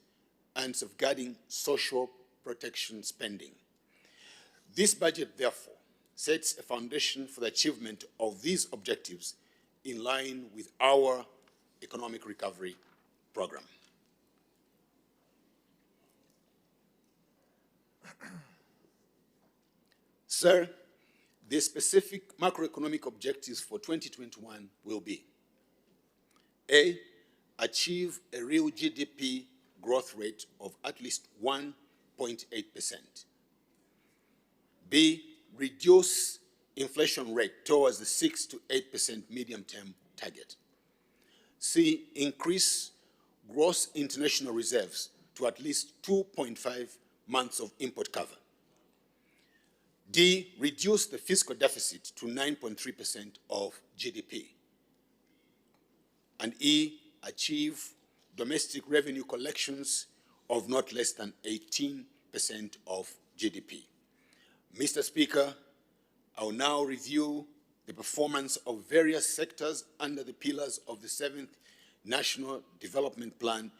and safeguarding social protection spending. This budget, therefore, sets a foundation for the achievement of these objectives in line with our economic recovery program. Sir, the specific macroeconomic objectives for 2021 will be: A, achieve a real GDP growth rate of at least 1.8%. B, reduce inflation rate towards the 6 to 8% medium-term target. C, increase gross international reserves to at least 2.5 months of import cover. D, reduce the fiscal deficit to 9.3% of GDP. And E, achieve domestic revenue collections of not less than 18% of GDP. Mr. Speaker, I will now review the performance of various sectors under the pillars of the 7th National Development Plan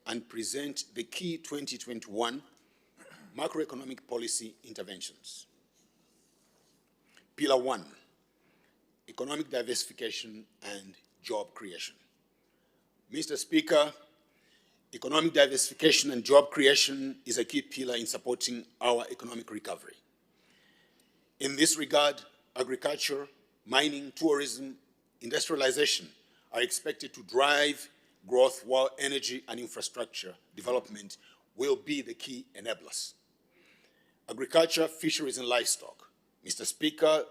and present the key 2021 macroeconomic policy interventions. Pillar 1, economic diversification and job creation. Mr. Speaker, economic diversification and job creation is a key pillar in supporting our economic recovery. In this regard, agriculture, mining, tourism, industrialization are expected to drive growth, while energy and infrastructure development will be the key enablers. Agriculture, fisheries, and livestock. Mr. Speaker,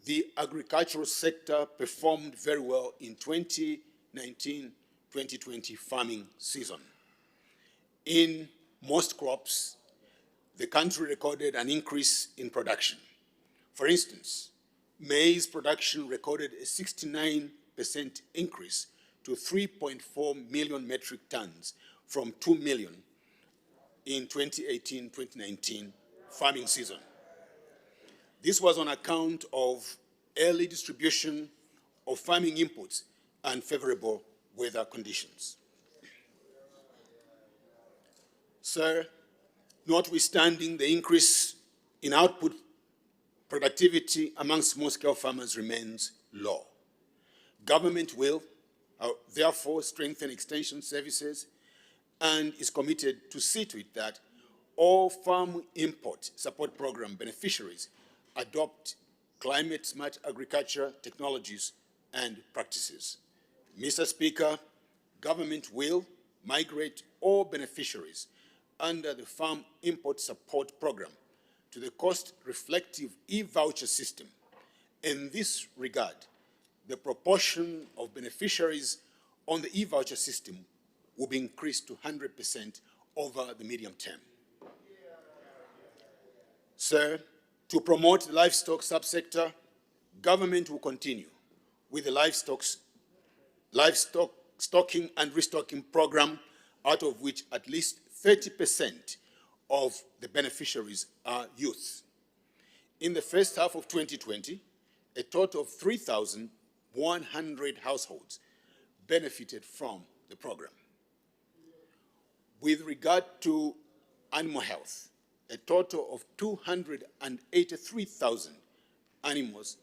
the agricultural sector performed very well in 2019-2020 farming season. In most crops, the country recorded an increase in production. For instance, maize production recorded a 69% increase to 3.4 million metric tons from 2 million in 2018-2019 farming season. This was on account of early distribution of farming inputs and favorable weather conditions. Sir, notwithstanding the increase in output, productivity among small-scale farmers remains low. Government will, therefore, strengthen extension services and is committed to see to it that all farm import support program beneficiaries adopt climate-smart agriculture technologies and practices. Mr. Speaker, government will migrate all beneficiaries under the Farm Import Support Program to the cost-reflective e-voucher system. In this regard, the proportion of beneficiaries on the e-voucher system will be increased to 100% over the medium term. Sir, to promote the livestock subsector, government will continue with the livestock stocking and restocking program, out of which at least 30% of the beneficiaries are youth. In the first half of 2020, a total of 3,100 households benefited from the program. With regard to animal health, a total of 283,000 animals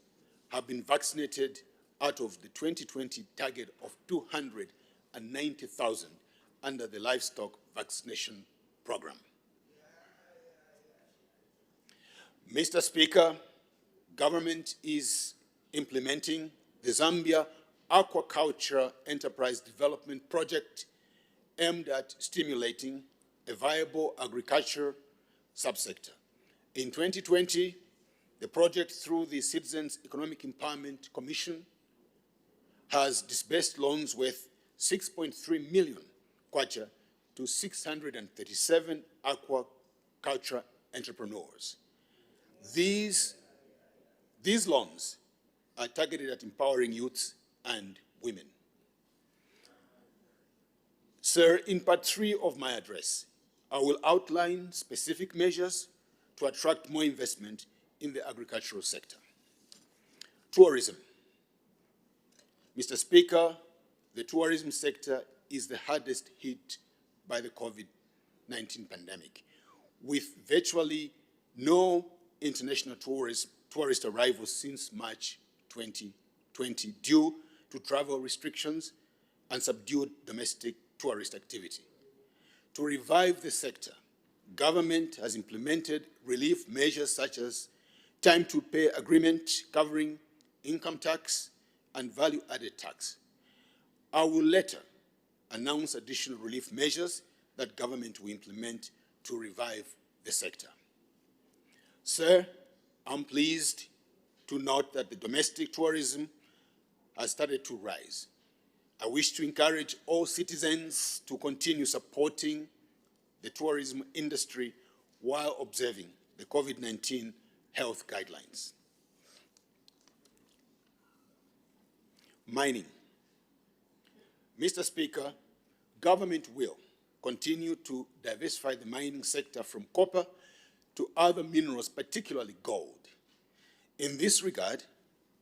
have been vaccinated out of the 2020 target of 290,000 under the livestock vaccination program. Mr. Speaker, government is implementing the Zambia Aquaculture Enterprise Development Project aimed at stimulating a viable agriculture subsector. In 2020, the project, through the Citizens Economic Empowerment Commission, has disbursed loans worth 6.3 million kwacha to 637 aquaculture entrepreneurs. These loans are targeted at empowering youths and women. Sir, in part 3 of my address, I will outline specific measures to attract more investment in the agricultural sector. Tourism. Mr. Speaker, the tourism sector is the hardest hit by the COVID-19 pandemic, with virtually no international tourist arrivals since March 2020 due to travel restrictions and subdued domestic tourist activity. To revive the sector, government has implemented relief measures such as time to pay agreement covering income tax and value-added tax. I will later announce additional relief measures that government will implement to revive the sector. Sir, I'm pleased to note that the domestic tourism has started to rise. I wish to encourage all citizens to continue supporting the tourism industry while observing the COVID-19 health guidelines. Mining. Mr. Speaker, government will continue to diversify the mining sector from copper to other minerals, particularly gold. In this regard,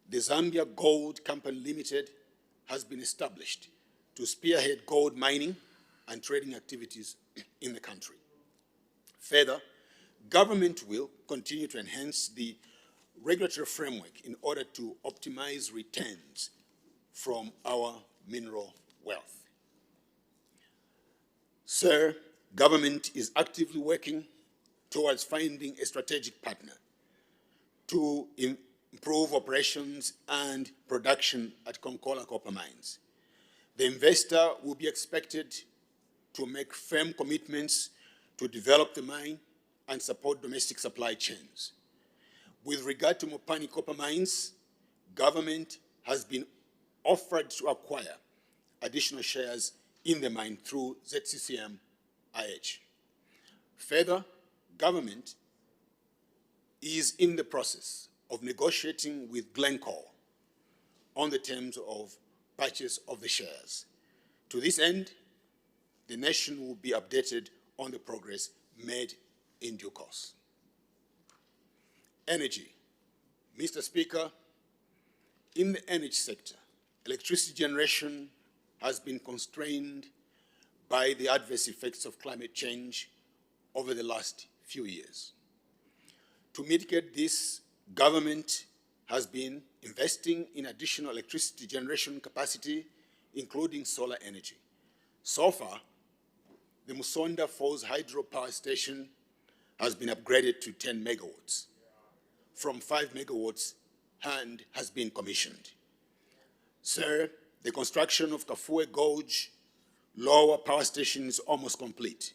the Zambia Gold Company Limited has been established to spearhead gold mining and trading activities in the country. Further, government will continue to enhance the regulatory framework in order to optimize returns from our mineral wealth. Sir, government is actively working towards finding a strategic partner to improve operations and production at Konkola copper mines. The investor will be expected to make firm commitments to develop the mine and support domestic supply chains. With regard to Mopani copper mines, government has been offered to acquire additional shares in the mine through ZCCM IH. Further, government is in the process of negotiating with Glencore on the terms of purchase of the shares. To this end, the nation will be updated on the progress made in due course. Energy. Mr. Speaker, in the energy sector, electricity generation has been constrained by the adverse effects of climate change over the last few years. To mitigate this, government has been investing in additional electricity generation capacity, including solar energy. So far, the Musonda Falls hydropower station has been upgraded to 10 megawatts from 5 megawatts and has been commissioned. Sir, the construction of Kafue Gorge lower power station is almost complete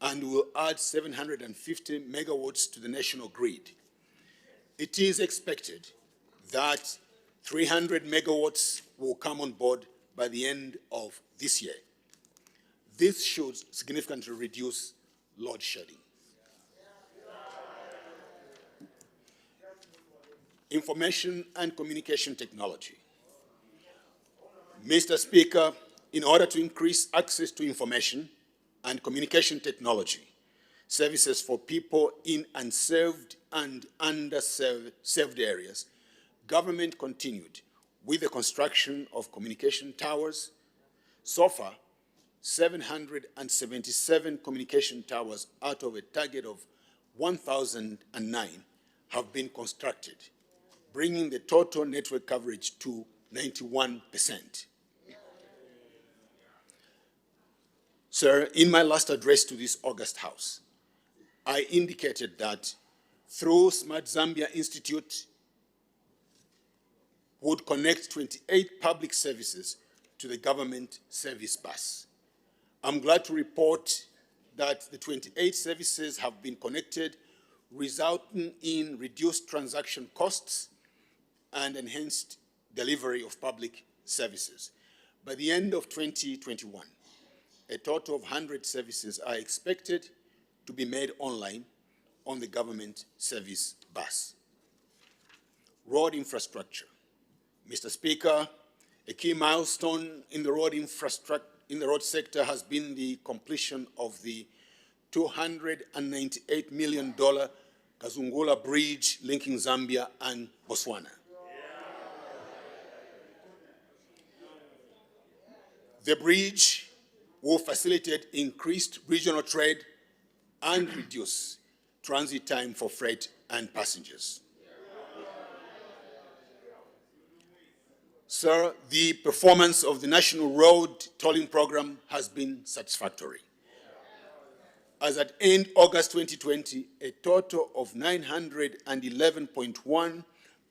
and will add 750 megawatts to the national grid. It is expected that 300 megawatts will come on board by the end of this year. This should significantly reduce load shedding. Information and communication technology. Mr. Speaker, in order to increase access to information and communication technology, services for people in unserved and underserved areas, government continued with the construction of communication towers. So far, 777 communication towers out of a target of 1,009 have been constructed, bringing the total network coverage to 91%. Sir, in my last address to this August House, I indicated that through Smart Zambia Institute would connect 28 public services to the government service bus. I'm glad to report that the 28 services have been connected, resulting in reduced transaction costs and enhanced delivery of public services. By the end of 2021, a total of 100 services are expected to be made online on the government service bus. Road infrastructure. Mr. Speaker, a key milestone in the road sector has been the completion of the $298 million Kazungula Bridge linking Zambia and Botswana. The bridge will facilitate increased regional trade and reduce transit time for freight and passengers. Sir, the performance of the National Road Tolling Program has been satisfactory. As at end August 2020, a total of 911.1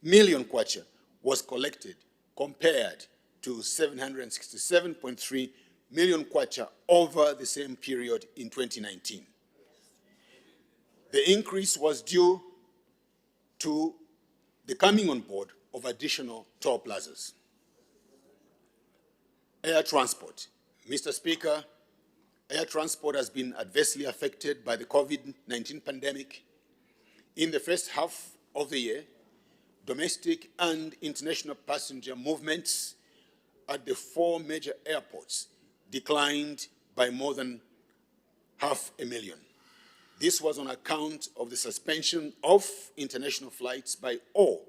million kwacha was collected compared to 767.3 million kwacha over the same period in 2019. The increase was due to the coming on board of additional toll plazas. Air transport. Mr. Speaker, air transport has been adversely affected by the COVID-19 pandemic. In the first half of the year, domestic and international passenger movements at the 4 major airports declined by more than 500,000. This was on account of the suspension of international flights by all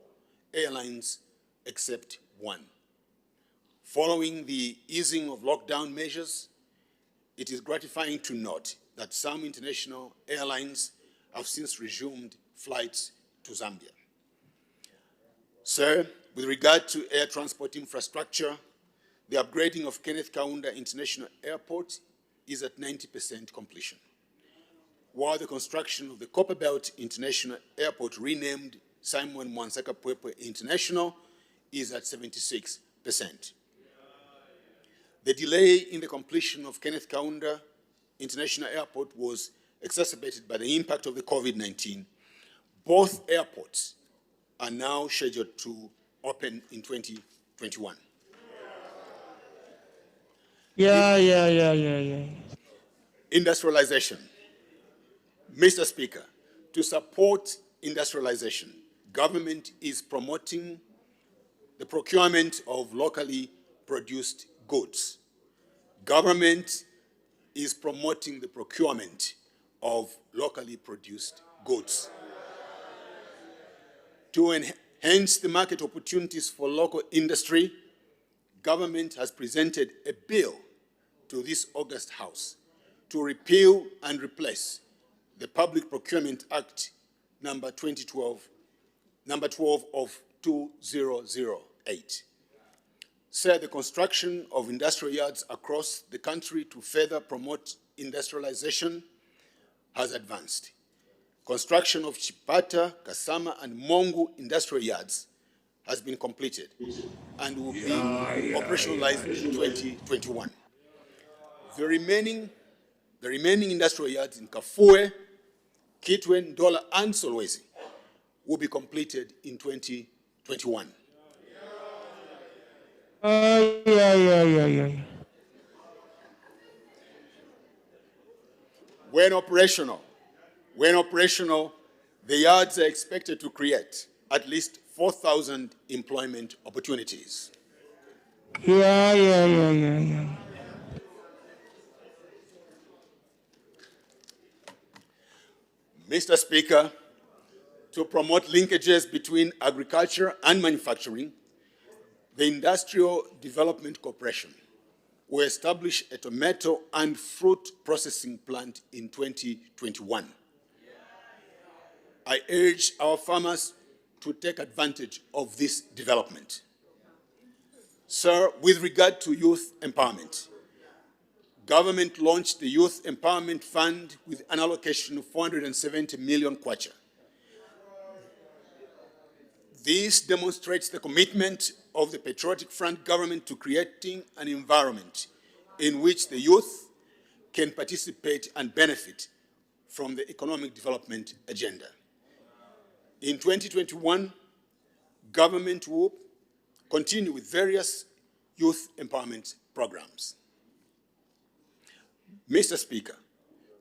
airlines except one. Following the easing of lockdown measures, it is gratifying to note that some international airlines have since resumed flights to Zambia. Sir, with regard to air transport infrastructure, the upgrading of Kenneth Kaunda International Airport is at 90% completion, while the construction of the Copperbelt International Airport, renamed Simon Mwansaka Pwepwe International, is at 76%. The delay in the completion of Kenneth Kaunda International Airport was exacerbated by the impact of the COVID-19. Both airports are now scheduled to open in 2021. Industrialization. Mr. Speaker, to support industrialization, government is promoting the procurement of locally produced goods. Government is promoting the procurement of locally produced goods. To enhance the market opportunities for local industry, government has presented a bill to this August House to repeal and replace the Public Procurement Act number 12 of 2008. Sir, the construction of industrial yards across the country to further promote industrialization has advanced. Construction of Chipata, Kasama, and Mongu industrial yards has been completed and will be operationalized in 2021. The remaining industrial yards in Kafue, Kitwe, Ndola, and Solwezi will be completed in 2021. When operational, the yards are expected to create at least 4,000 employment opportunities. Mr. Speaker, to promote linkages between agriculture and manufacturing, the Industrial Development Corporation will establish a tomato and fruit processing plant in 2021. I urge our farmers to take advantage of this development. Sir, with regard to youth empowerment, government launched the Youth Empowerment Fund with an allocation of 470 million kwacha. This demonstrates the commitment of the Patriotic Front government to creating an environment in which the youth can participate and benefit from the economic development agenda. In 2021, government will continue with various youth empowerment programs. Mr. Speaker,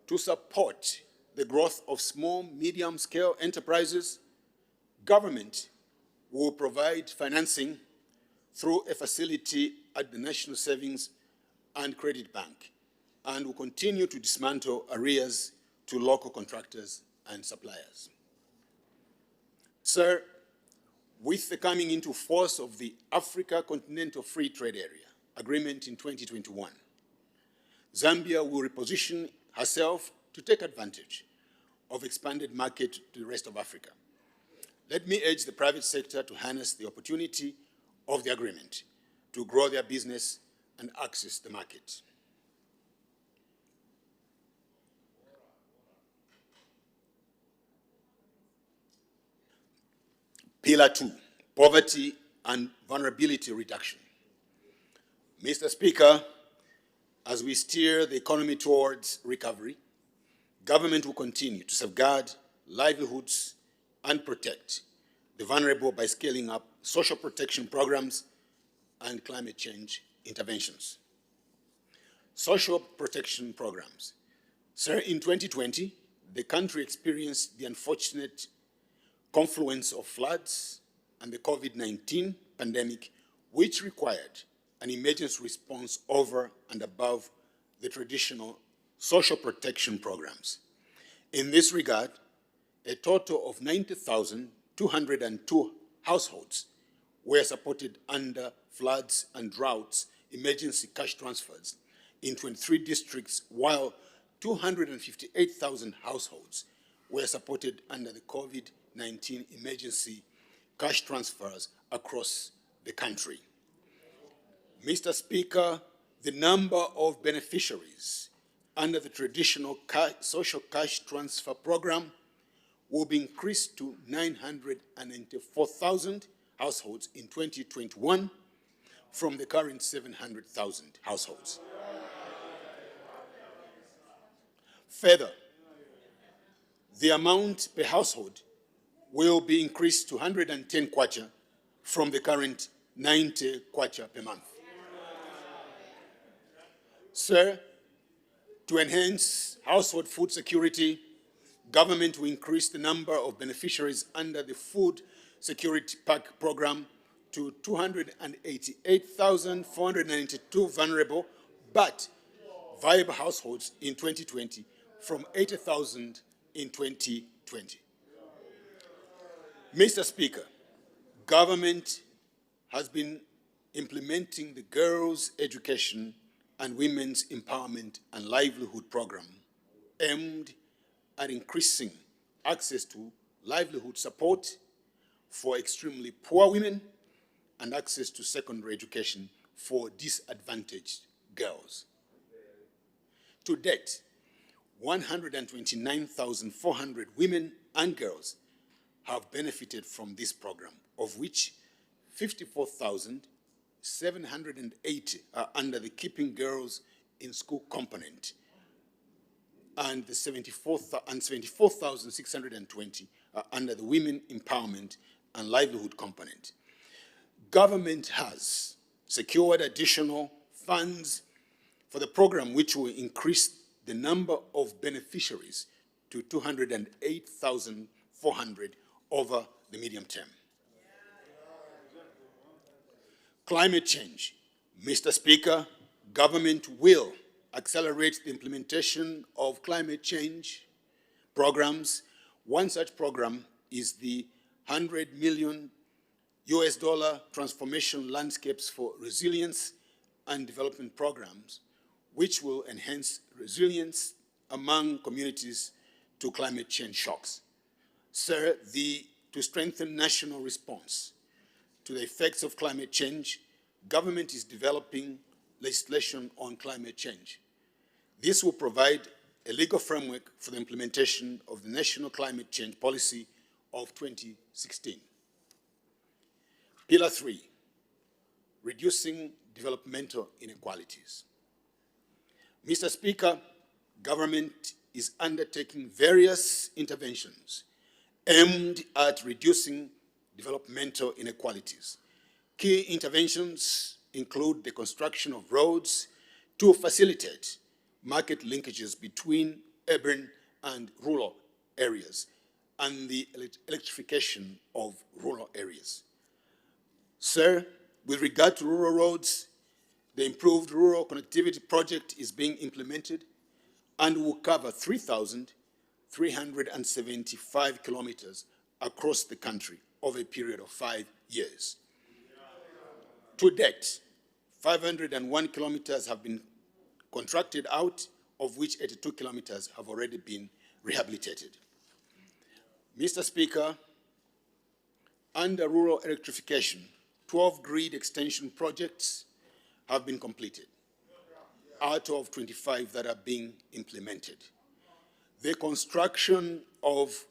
to support the growth of small, medium-scale enterprises, government will provide financing through a facility at the National Savings and Credit Bank and will continue to dismantle arrears to local contractors and suppliers. Sir, with the coming into force of the Africa Continental Free Trade Area Agreement in 2021, Zambia will reposition herself to take advantage of expanded market to the rest of Africa. Let me urge the private sector to harness the opportunity of the agreement to grow their business and access the market. Pillar 2, poverty and vulnerability reduction. Mr. Speaker, as we steer the economy towards recovery, government will continue to safeguard livelihoods and protect the vulnerable by scaling up social protection programs and climate change interventions. Social protection programs. Sir, in 2020, the country experienced the unfortunate confluence of floods and the COVID-19 pandemic, which required an emergency response over and above the traditional social protection programs. In this regard, a total of 90,202 households were supported under floods and droughts emergency cash transfers in 23 districts, while 258,000 households were supported under the COVID-19 emergency cash transfers across the country. Mr. Speaker, the number of beneficiaries under the traditional social cash transfer program will be increased to 994,000 households in 2021 from the current 700,000 households. Further, the amount per household will be increased to 110 kwacha from the current 90 kwacha per month. Sir, to enhance household food security, government will increase the number of beneficiaries under the Food Security Pack program to 288,492 vulnerable but viable households in 2020 from 80,000 in 2020. Mr. Speaker, government has been implementing the Girls' Education and Women's Empowerment and Livelihood Program aimed at increasing access to livelihood support for extremely poor women and access to secondary education for disadvantaged girls. To date, 129,400 women and girls have benefited from this program, of which 54,780 are under the Keeping Girls in School component, and 74,620 are under the Women Empowerment and Livelihood component. Government has secured additional funds for the program, which will increase the number of beneficiaries to 208,400 over the medium term. Climate change. Mr. Speaker, government will accelerate the implementation of climate change programs. One such program is the $100 million Transformation Landscapes for Resilience and Development programs, which will enhance resilience among communities to climate change shocks. Sir, to strengthen national response to the effects of climate change, government is developing legislation on climate change. This will provide a legal framework for the implementation of the National Climate Change Policy of 2016. Pillar 3, reducing developmental inequalities. Mr. Speaker, government is undertaking various interventions aimed at reducing developmental inequalities. Key interventions include the construction of roads to facilitate market linkages between urban and rural areas and the electrification of rural areas. Sir, with regard to rural roads, the improved rural connectivity project is being implemented and will cover 3,375 kilometers across the country over a period of 5 years. To date, 501 kilometers have been contracted out, of which 82 kilometers have already been rehabilitated. Mr. Speaker, under rural electrification, 12 grid extension projects have been completed out of 25 that are being implemented. The construction of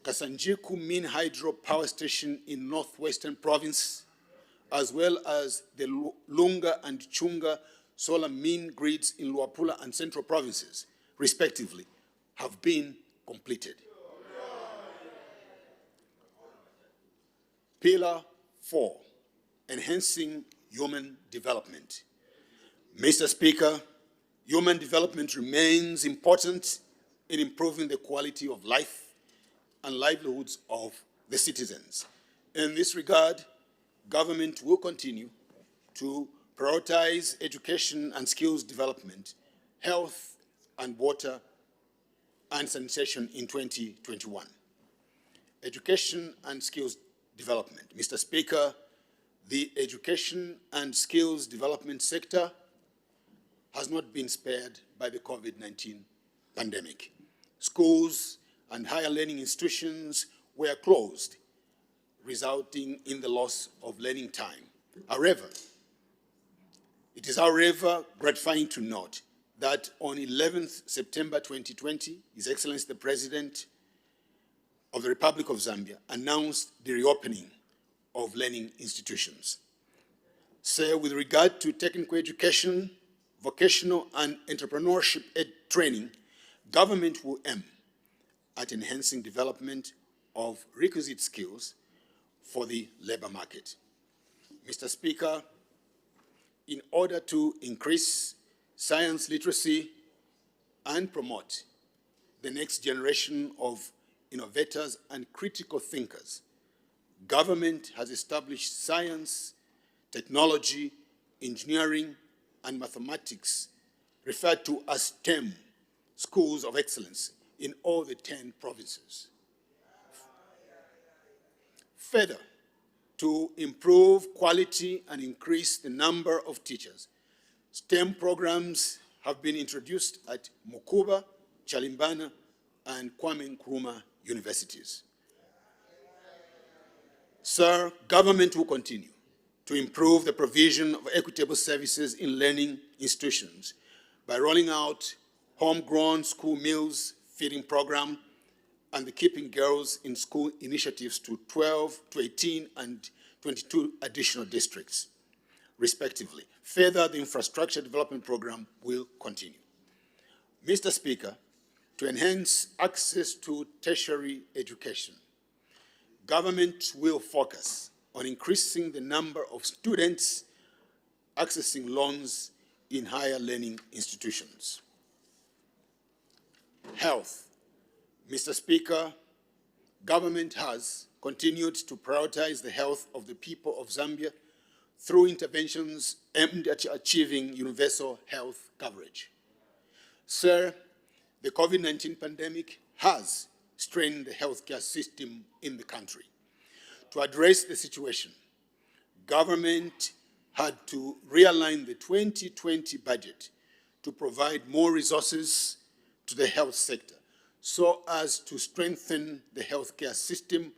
Kasanjiku Min Hydro Power Station in Northwestern Province, as well as the Lunga and Chunga solar min grids in Luapula and Central Provinces, respectively, have been completed. Pillar 4, enhancing human development. Mr. Speaker, human development remains important in improving the quality of life and livelihoods of the citizens. In this regard, government will continue to prioritize education and skills development, health and water and sanitation in 2021. Education and skills development. Mr. Speaker, the education and skills development sector has not been spared by the COVID-19 pandemic. Schools and higher learning institutions were closed, resulting in the loss of learning time. However, it is gratifying to note that on 11th September 2020, His Excellency the President of the Republic of Zambia announced the reopening of learning institutions. Sir, with regard to technical education, vocational and entrepreneurship training, government will aim at enhancing development of requisite skills for the labor market. Mr. Speaker, in order to increase science literacy and promote the next generation of innovators and critical thinkers, government has established science, technology, engineering, and mathematics, referred to as STEM, schools of excellence in all the 10 provinces. Further, to improve quality and increase the number of teachers. STEM programs have been introduced at Mukuba, Chalimbana, and Kwame Nkrumah universities. Sir, government will continue to improve the provision of equitable services in learning institutions by rolling out homegrown school meals feeding program and the Keeping Girls in School initiatives to 12, to 18, and 22 additional districts, respectively. Further, the infrastructure development program will continue. Mr. Speaker, to enhance access to tertiary education, government will focus on increasing the number of students accessing loans in higher learning institutions. Health. Mr. Speaker, government has continued to prioritize the health of the people of Zambia through interventions aimed at achieving universal health coverage. Sir, the COVID-19 pandemic has strained the healthcare system in the country. To address the situation, government had to realign the 2020 budget to provide more resources to the health sector so as to strengthen the healthcare system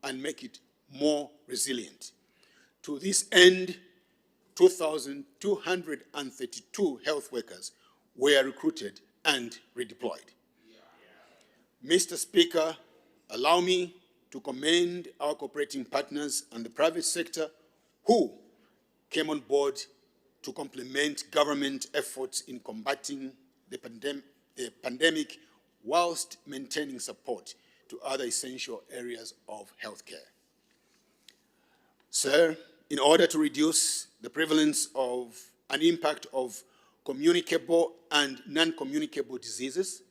and make it more resilient. To this end, 2,232 health workers were recruited and redeployed. Mr. Speaker, allow me to commend our cooperating partners and the private sector who came on board to complement government efforts in combating the pandemic whilst maintaining support to other essential areas of healthcare. Sir, in order to reduce the prevalence of and impact of communicable and non-communicable diseases,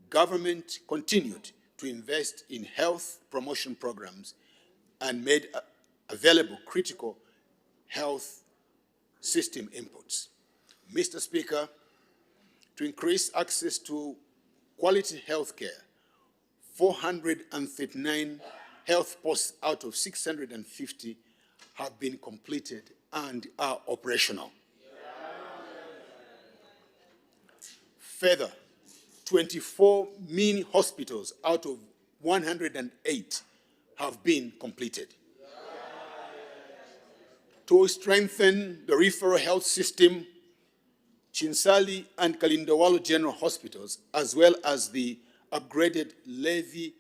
government continued to invest in health promotion programs and made available critical health system inputs. Mr. Speaker, to increase access to quality health care, 439 health posts out of 650 have been completed and are operational. Further, 24 mini hospitals out of 108 have been completed. To strengthen the referral health system, Chinsali and Kalindawalo General Hospitals, as well as the upgraded Levi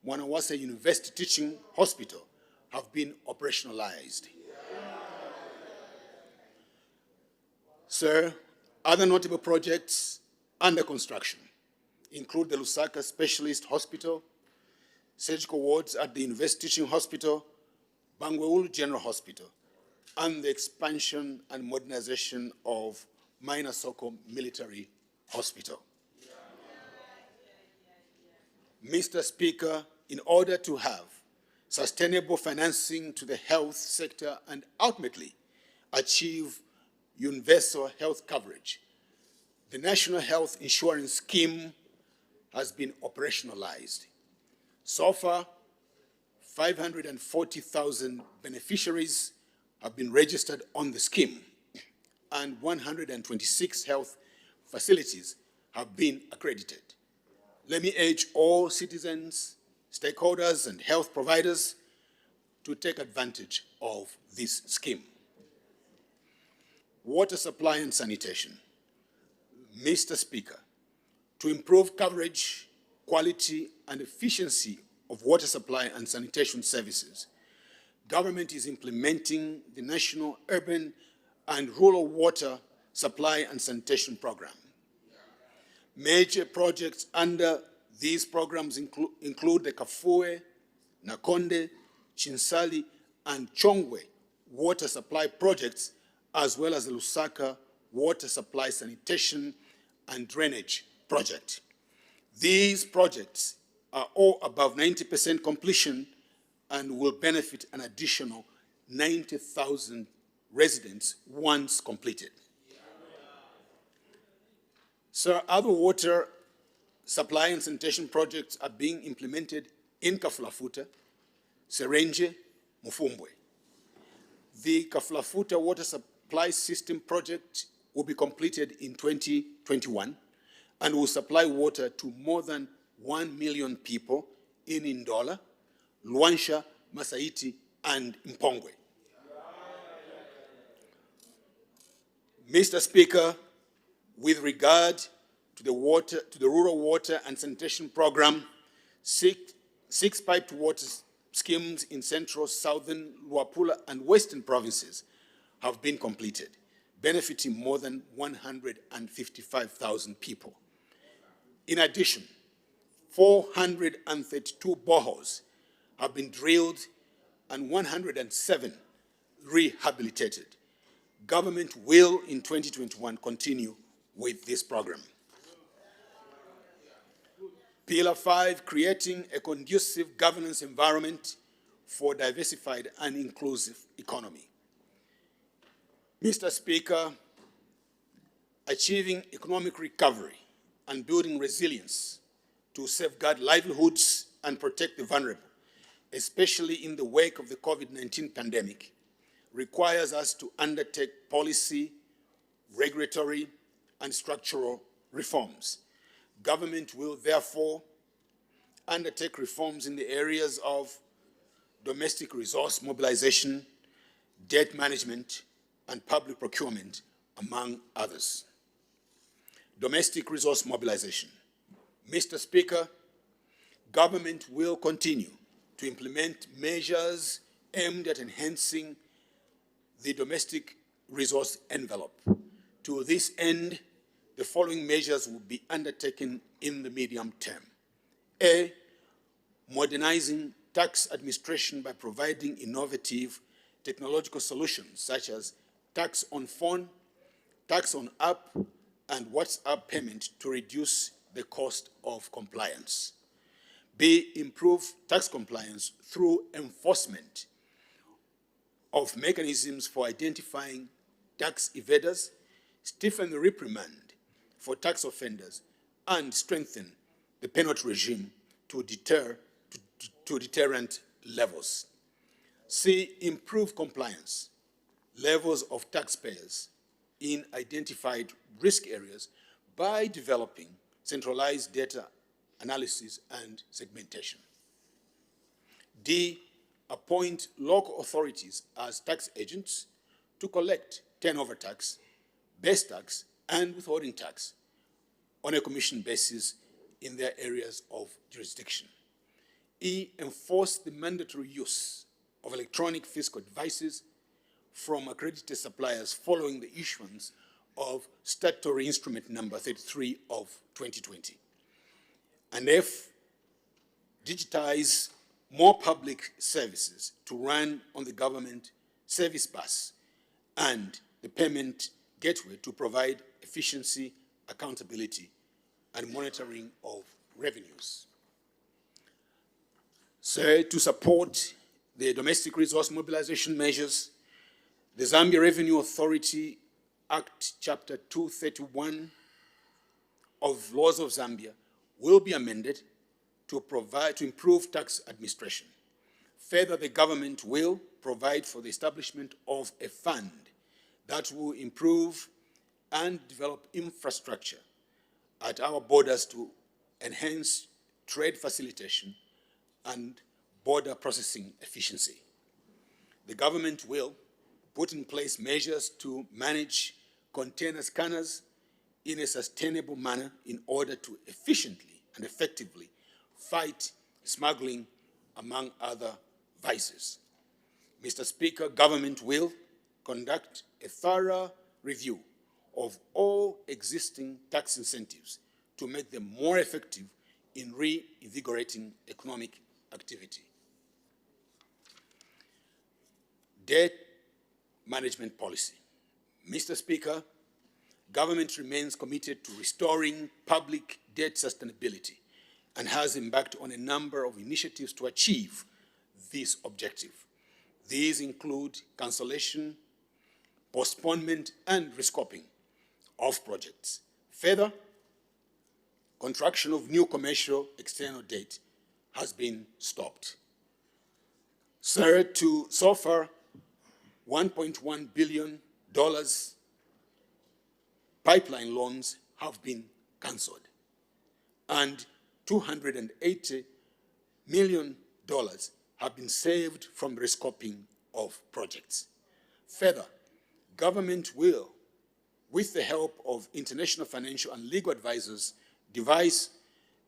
Mwanawasa University Teaching Hospital, have been operationalized. Sir, other notable projects under construction include the Lusaka Specialist Hospital, surgical wards at the University Teaching Hospital, Bangweulu General Hospital, and the expansion and modernization of Maina Soko Military Hospital. Mr. Speaker, in order to have sustainable financing to the health sector and ultimately achieve universal health coverage, the National Health Insurance Scheme has been operationalized. So far, 540,000 beneficiaries have been registered on the scheme, and 126 health facilities have been accredited. Let me urge all citizens, stakeholders, and health providers to take advantage of this scheme. Water supply and sanitation. Mr. Speaker, to improve coverage, quality, and efficiency of water supply and sanitation services, government is implementing the National Urban and Rural Water Supply and Sanitation Program. Major projects under these programs include the Kafue, Nakonde, Chinsali, and Chongwe water supply projects, as well as the Lusaka water supply sanitation and drainage project. These projects are all above 90% completion and will benefit an additional 90,000 residents once completed. Sir, other water supply and sanitation projects are being implemented in Kafulafuta, Serenje, Mufumbwe. The Kaflafuta Water Supply System project will be completed in 2021 and will supply water to more than 1 million people in Ndola, Luansha, Masaiti, and Mpongwe. Mr. Speaker, with regard to the rural water and sanitation program, six piped water schemes in central, southern, Luapula, and western provinces have been completed, benefiting more than 155,000 people. In addition, 432 boreholes have been drilled and 107 rehabilitated. Government will, in 2021, continue with this program. Pillar 5, creating a conducive governance environment for a diversified and inclusive economy. Mr. Speaker, achieving economic recovery and building resilience to safeguard livelihoods and protect the vulnerable, especially in the wake of the COVID-19 pandemic, requires us to undertake policy, regulatory, and structural reforms. Government will therefore undertake reforms in the areas of domestic resource mobilization, debt management, and public procurement, among others. Domestic resource mobilization. Mr. Speaker, government will continue to implement measures aimed at enhancing the domestic resource envelope. To this end, the following measures will be undertaken in the medium term. A, modernizing tax administration by providing innovative technological solutions such as tax on phone, tax on app, and WhatsApp payment to reduce the cost of compliance. B, improve tax compliance through enforcement of mechanisms for identifying tax evaders, stiffen the reprimand for tax offenders, and strengthen the penalty regime to deterrent levels. C, improve compliance levels of taxpayers in identified risk areas by developing centralized data analysis and segmentation. D, appoint local authorities as tax agents to collect turnover tax, base tax, and withholding tax on a commission basis in their areas of jurisdiction. E, enforce the mandatory use of electronic fiscal devices from accredited suppliers following the issuance of statutory instrument number 33 of 2020. And F, digitize more public services to run on the government service bus and the payment gateway to provide efficiency, accountability, and monitoring of revenues. So, to support the domestic resource mobilization measures, the Zambia Revenue Authority Act, Chapter 231 of Laws of Zambia will be amended to improve tax administration. Further, the government will provide for the establishment of a fund that will improve and develop infrastructure at our borders to enhance trade facilitation and border processing efficiency. The government will put in place measures to manage container scanners in a sustainable manner in order to efficiently and effectively fight smuggling, among other vices. Mr. Speaker, government will conduct a thorough review of all existing tax incentives to make them more effective in reinvigorating economic activity. Debt management policy. Mr. Speaker, government remains committed to restoring public debt sustainability and has embarked on a number of initiatives to achieve this objective. These include cancellation, postponement, and rescoping of projects. Further, construction of new commercial external debt has been stopped. So far, $1.1 billion pipeline loans have been cancelled, and $280 million have been saved from the rescoping of projects. Further, government will, with the help of international financial and legal advisors, devise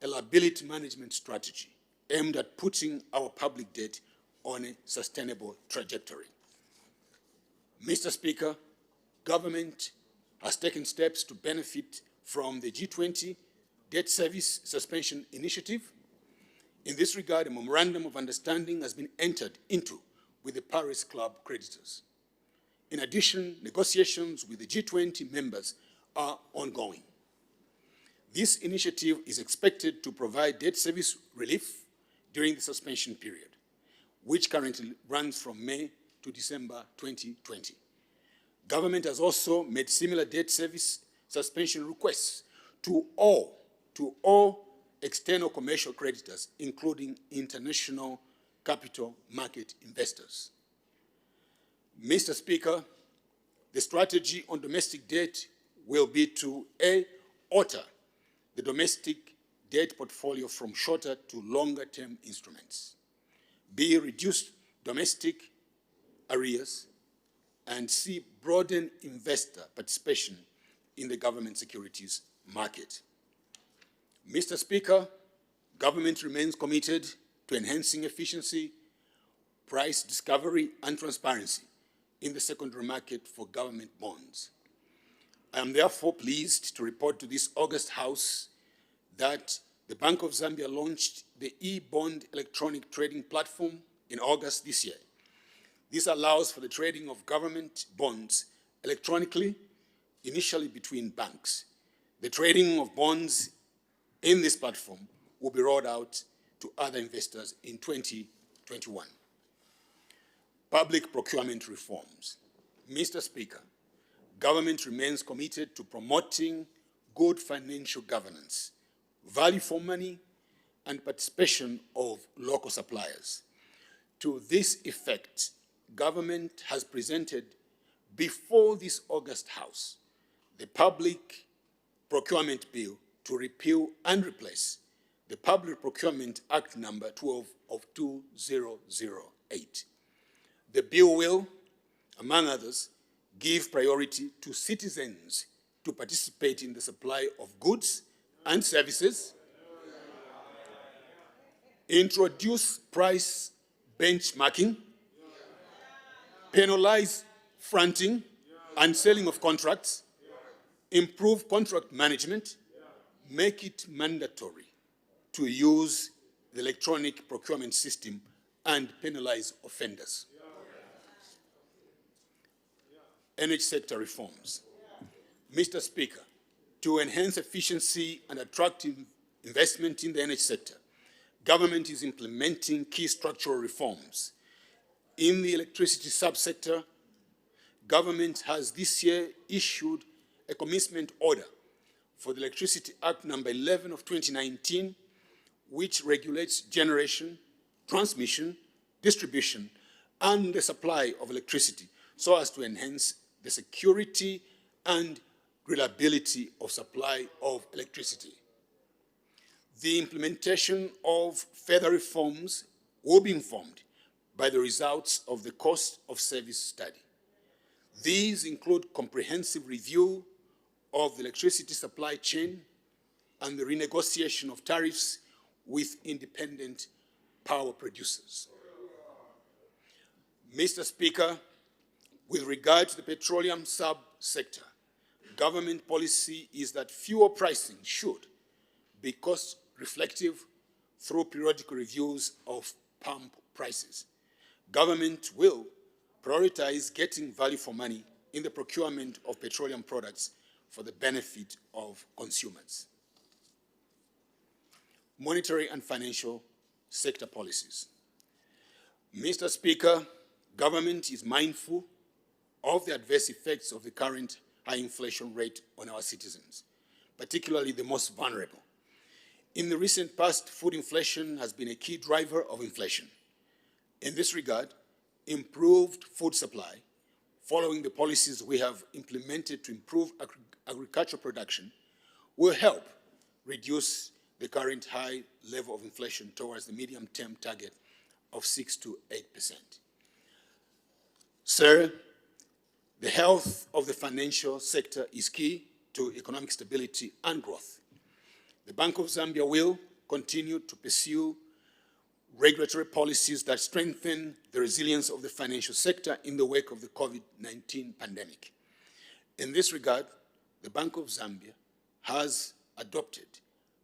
a liability management strategy aimed at putting our public debt on a sustainable trajectory. Mr. Speaker, government has taken steps to benefit from the G20 Debt Service Suspension Initiative. In this regard, a memorandum of understanding has been entered into with the Paris Club creditors. In addition, negotiations with the G20 members are ongoing. This initiative is expected to provide debt service relief during the suspension period, which currently runs from May to December 2020. Government has also made similar debt service suspension requests to all external commercial creditors, including international capital market investors. Mr. Speaker, the strategy on domestic debt will be to A, alter the domestic debt portfolio from shorter to longer-term instruments, B, reduce domestic arrears, and C, broaden investor participation in the government securities market. Mr. Speaker, government remains committed to enhancing efficiency, price discovery, and transparency in the secondary market for government bonds. I am therefore pleased to report to this August House that the Bank of Zambia launched the e-bond electronic trading platform in August this year. This allows for the trading of government bonds electronically, initially between banks. The trading of bonds in this platform will be rolled out to other investors in 2021. Public procurement reforms. Mr. Speaker, government remains committed to promoting good financial governance, value for money, and participation of local suppliers. To this effect, government has presented before this August House the Public Procurement Bill to repeal and replace the Public Procurement Act number 12 of 2008. The bill will, among others, give priority to citizens to participate in the supply of goods and services, introduce price benchmarking, penalize fronting and selling of contracts, improve contract management, make it mandatory to use the electronic procurement system, and penalize offenders. Energy sector reforms. Mr. Speaker, to enhance efficiency and attract investment in the energy sector, government is implementing key structural reforms. In the electricity subsector, government has this year issued a commencement order for the Electricity Act number 11 of 2019, which regulates generation, transmission, distribution, and the supply of electricity so as to enhance the security and reliability of supply of electricity. The implementation of further reforms will be informed by the results of the cost of service study. These include comprehensive review of the electricity supply chain and the renegotiation of tariffs with independent power producers. Mr. Speaker, with regard to the petroleum sub-sector, government policy is that fuel pricing should be cost-reflective through periodic reviews of pump prices. Government will prioritize getting value for money in the procurement of petroleum products for the benefit of consumers. Monetary and financial sector policies. Mr. Speaker, government is mindful of the adverse effects of the current high inflation rate on our citizens, particularly the most vulnerable. In the recent past, food inflation has been a key driver of inflation. In this regard, improved food supply following the policies we have implemented to improve agricultural production, will help reduce the current high level of inflation towards the medium-term target of 6 to 8%. Sir, the health of the financial sector is key to economic stability and growth. The Bank of Zambia will continue to pursue regulatory policies that strengthen the resilience of the financial sector in the wake of the COVID-19 pandemic. In this regard, the Bank of Zambia has adopted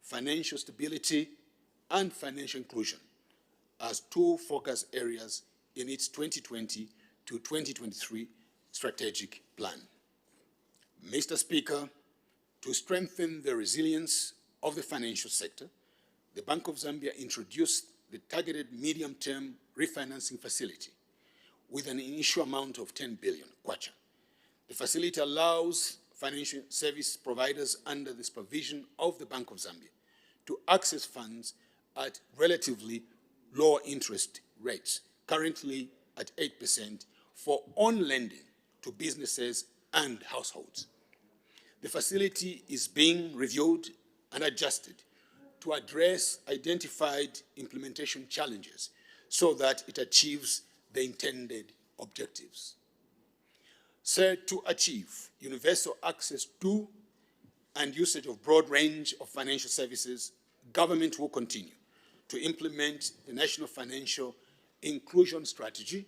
financial stability and financial inclusion as two focus areas in its 2020 to 2023 strategic plan. Mr. Speaker, to strengthen the resilience of the financial sector, the Bank of Zambia introduced the targeted medium-term refinancing facility with an initial amount of 10 billion kwacha. The facility allows financial service providers under the supervision of the Bank of Zambia to access funds at relatively low interest rates, currently at 8%, for on-lending to businesses and households. The facility is being reviewed and adjusted to address identified implementation challenges so that it achieves the intended objectives. Sir, to achieve universal access to and usage of broad range of financial services, government will continue to implement the National Financial Inclusion Strategy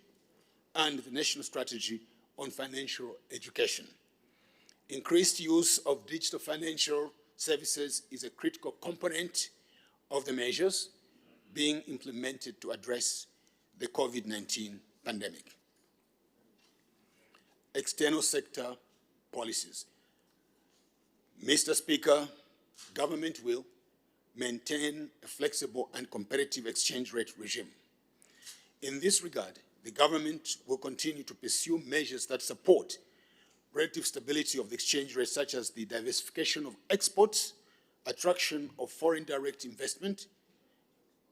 and the National Strategy on Financial Education. Increased use of digital financial services is a critical component of the measures being implemented to address the COVID-19 pandemic. External sector policies. Mr. Speaker, government will maintain a flexible and competitive exchange rate regime. In this regard, the government will continue to pursue measures that support relative stability of the exchange rate, such as the diversification of exports, attraction of foreign direct investment,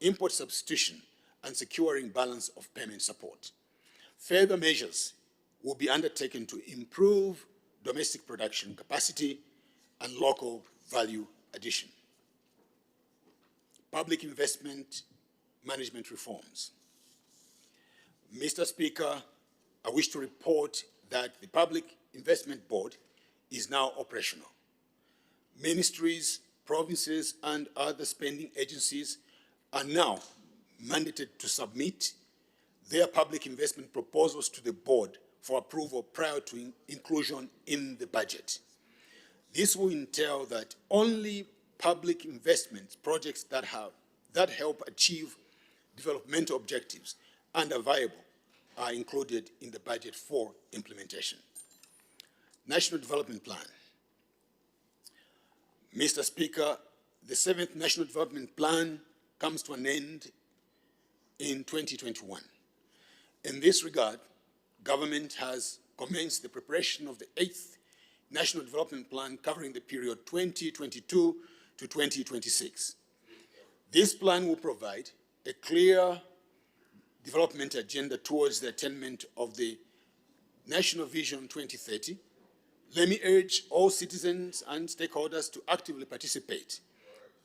import substitution, and securing balance of payment support. Further measures will be undertaken to improve domestic production capacity and local value addition. Public investment management reforms. Mr. Speaker, I wish to report that the Public Investment Board is now operational. Ministries, provinces, and other spending agencies are now mandated to submit their public investment proposals to the board for approval prior to inclusion in the budget. This will entail that only public investment projects that help achieve developmental objectives and are viable are included in the budget for implementation. National Development Plan. Mr. Speaker, the 7th National Development Plan comes to an end in 2021. In this regard, government has commenced the preparation of the 8th National Development Plan covering the period 2022 to 2026. This plan will provide a clear development agenda towards the attainment of the National Vision 2030. Let me urge all citizens and stakeholders to actively participate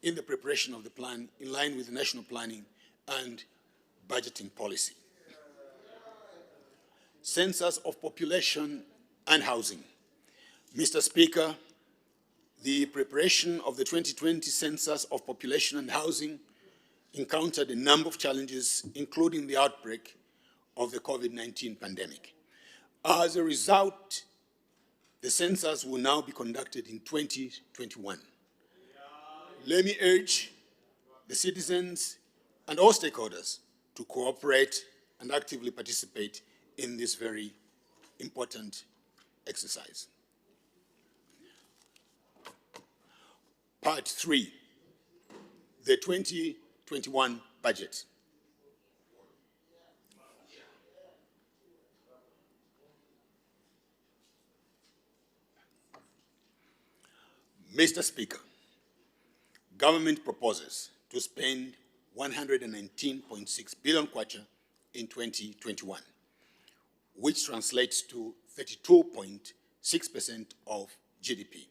in the preparation of the plan in line with the national planning and budgeting policy. Census of population and housing. Mr. Speaker, the preparation of the 2020 Census of Population and Housing encountered a number of challenges, including the outbreak of the COVID-19 pandemic. As a result, the census will now be conducted in 2021. Let me urge the citizens and all stakeholders to cooperate and actively participate in this very important exercise. Part 3, the 2021 budget. Mr. Speaker, government proposes to spend 119.6 billion kwacha in 2021, which translates to 32.6% of GDP.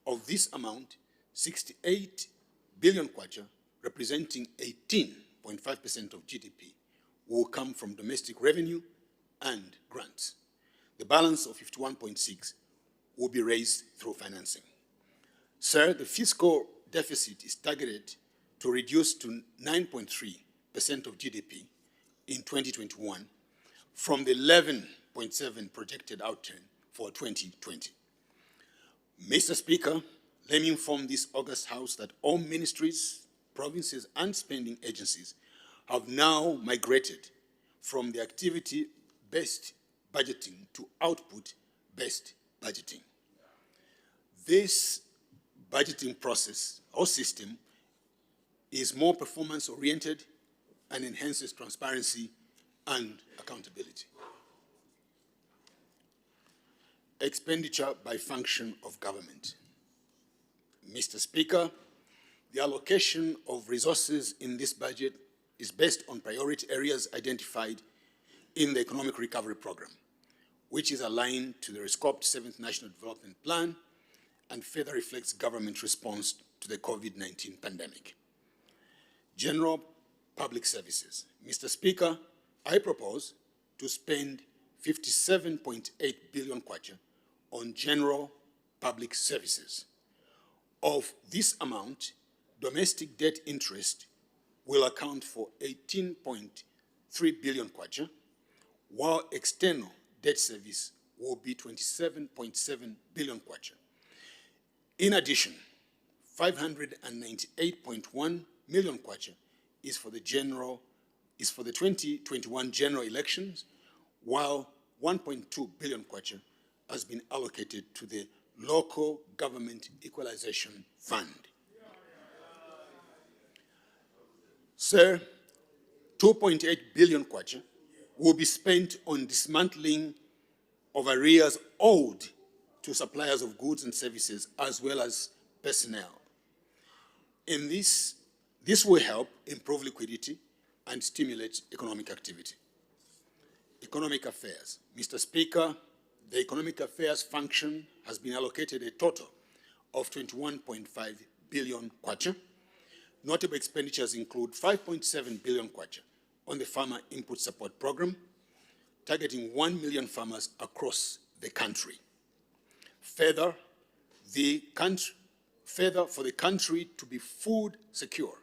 Of this amount, 68 billion kwacha, representing 18.5% of GDP, will come from domestic revenue and grants. The balance of 51.6 will be raised through financing. Sir, the fiscal deficit is targeted to reduce to 9.3% of GDP in 2021 from the 11.7 projected outturn for 2020. Mr. Speaker, let me inform this august House that all ministries, provinces, and spending agencies have now migrated from the activity-based budgeting to output-based budgeting. This budgeting process or system is more performance-oriented and enhances transparency and accountability. Expenditure by function of government. Mr. Speaker, the allocation of resources in this budget is based on priority areas identified in the Economic Recovery Program, which is aligned to the rescoped 7th National Development Plan and further reflects government response to the COVID-19 pandemic. General public services. Mr. Speaker, I propose to spend 57.8 billion kwacha on general public services. Of this amount, domestic debt interest will account for 18.3 billion kwacha, while external debt service will be 27.7 billion kwacha. In addition, 598.1 million kwacha is for the 2021 general elections, while 1.2 billion kwacha has been allocated to the Local Government Equalization Fund. Sir, 2.8 billion kwacha will be spent on dismantling of arrears owed to suppliers of goods and services as well as personnel. In this will help improve liquidity and stimulate economic activity. Economic affairs. Mr. Speaker, the economic affairs function has been allocated a total of 21.5 billion kwacha. Notable expenditures include 5.7 billion kwacha on the Farmer Input Support Program, targeting 1 million farmers across the country. Further, for the country to be food secure,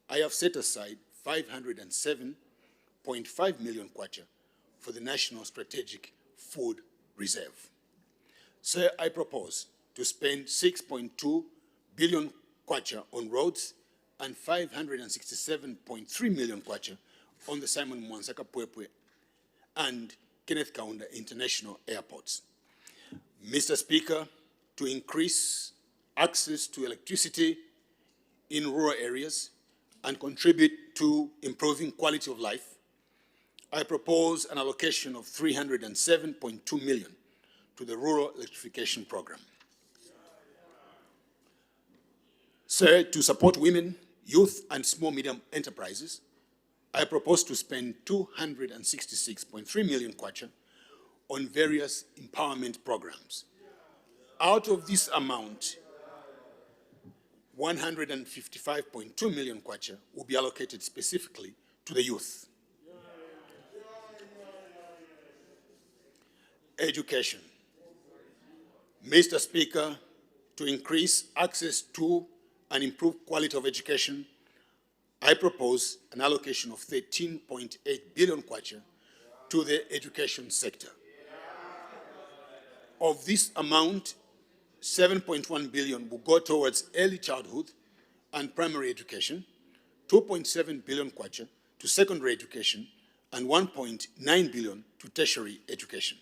I have set aside 507.5 million kwacha for the National Strategic Food Reserve. Sir, I propose to spend 6.2 billion kwacha on roads and 567.3 million kwacha on the Simon Mwansaka Pwepwe and Kenneth Kaunda International Airports. Mr. Speaker, to increase access to electricity in rural areas and contribute to improving quality of life, I propose an allocation of 307.2 million to the Rural Electrification Program. Sir, to support women, youth, and small-medium enterprises, I propose to spend 266.3 million kwacha on various empowerment programs. Out of this amount, 155.2 million kwacha will be allocated specifically to the youth. Education. Mr. Speaker, to increase access to and improve quality of education, I propose an allocation of 13.8 billion kwacha to the education sector. Of this amount, 7.1 billion will go towards early childhood and primary education, 2.7 billion kwacha to secondary education, and 1.9 billion to tertiary education.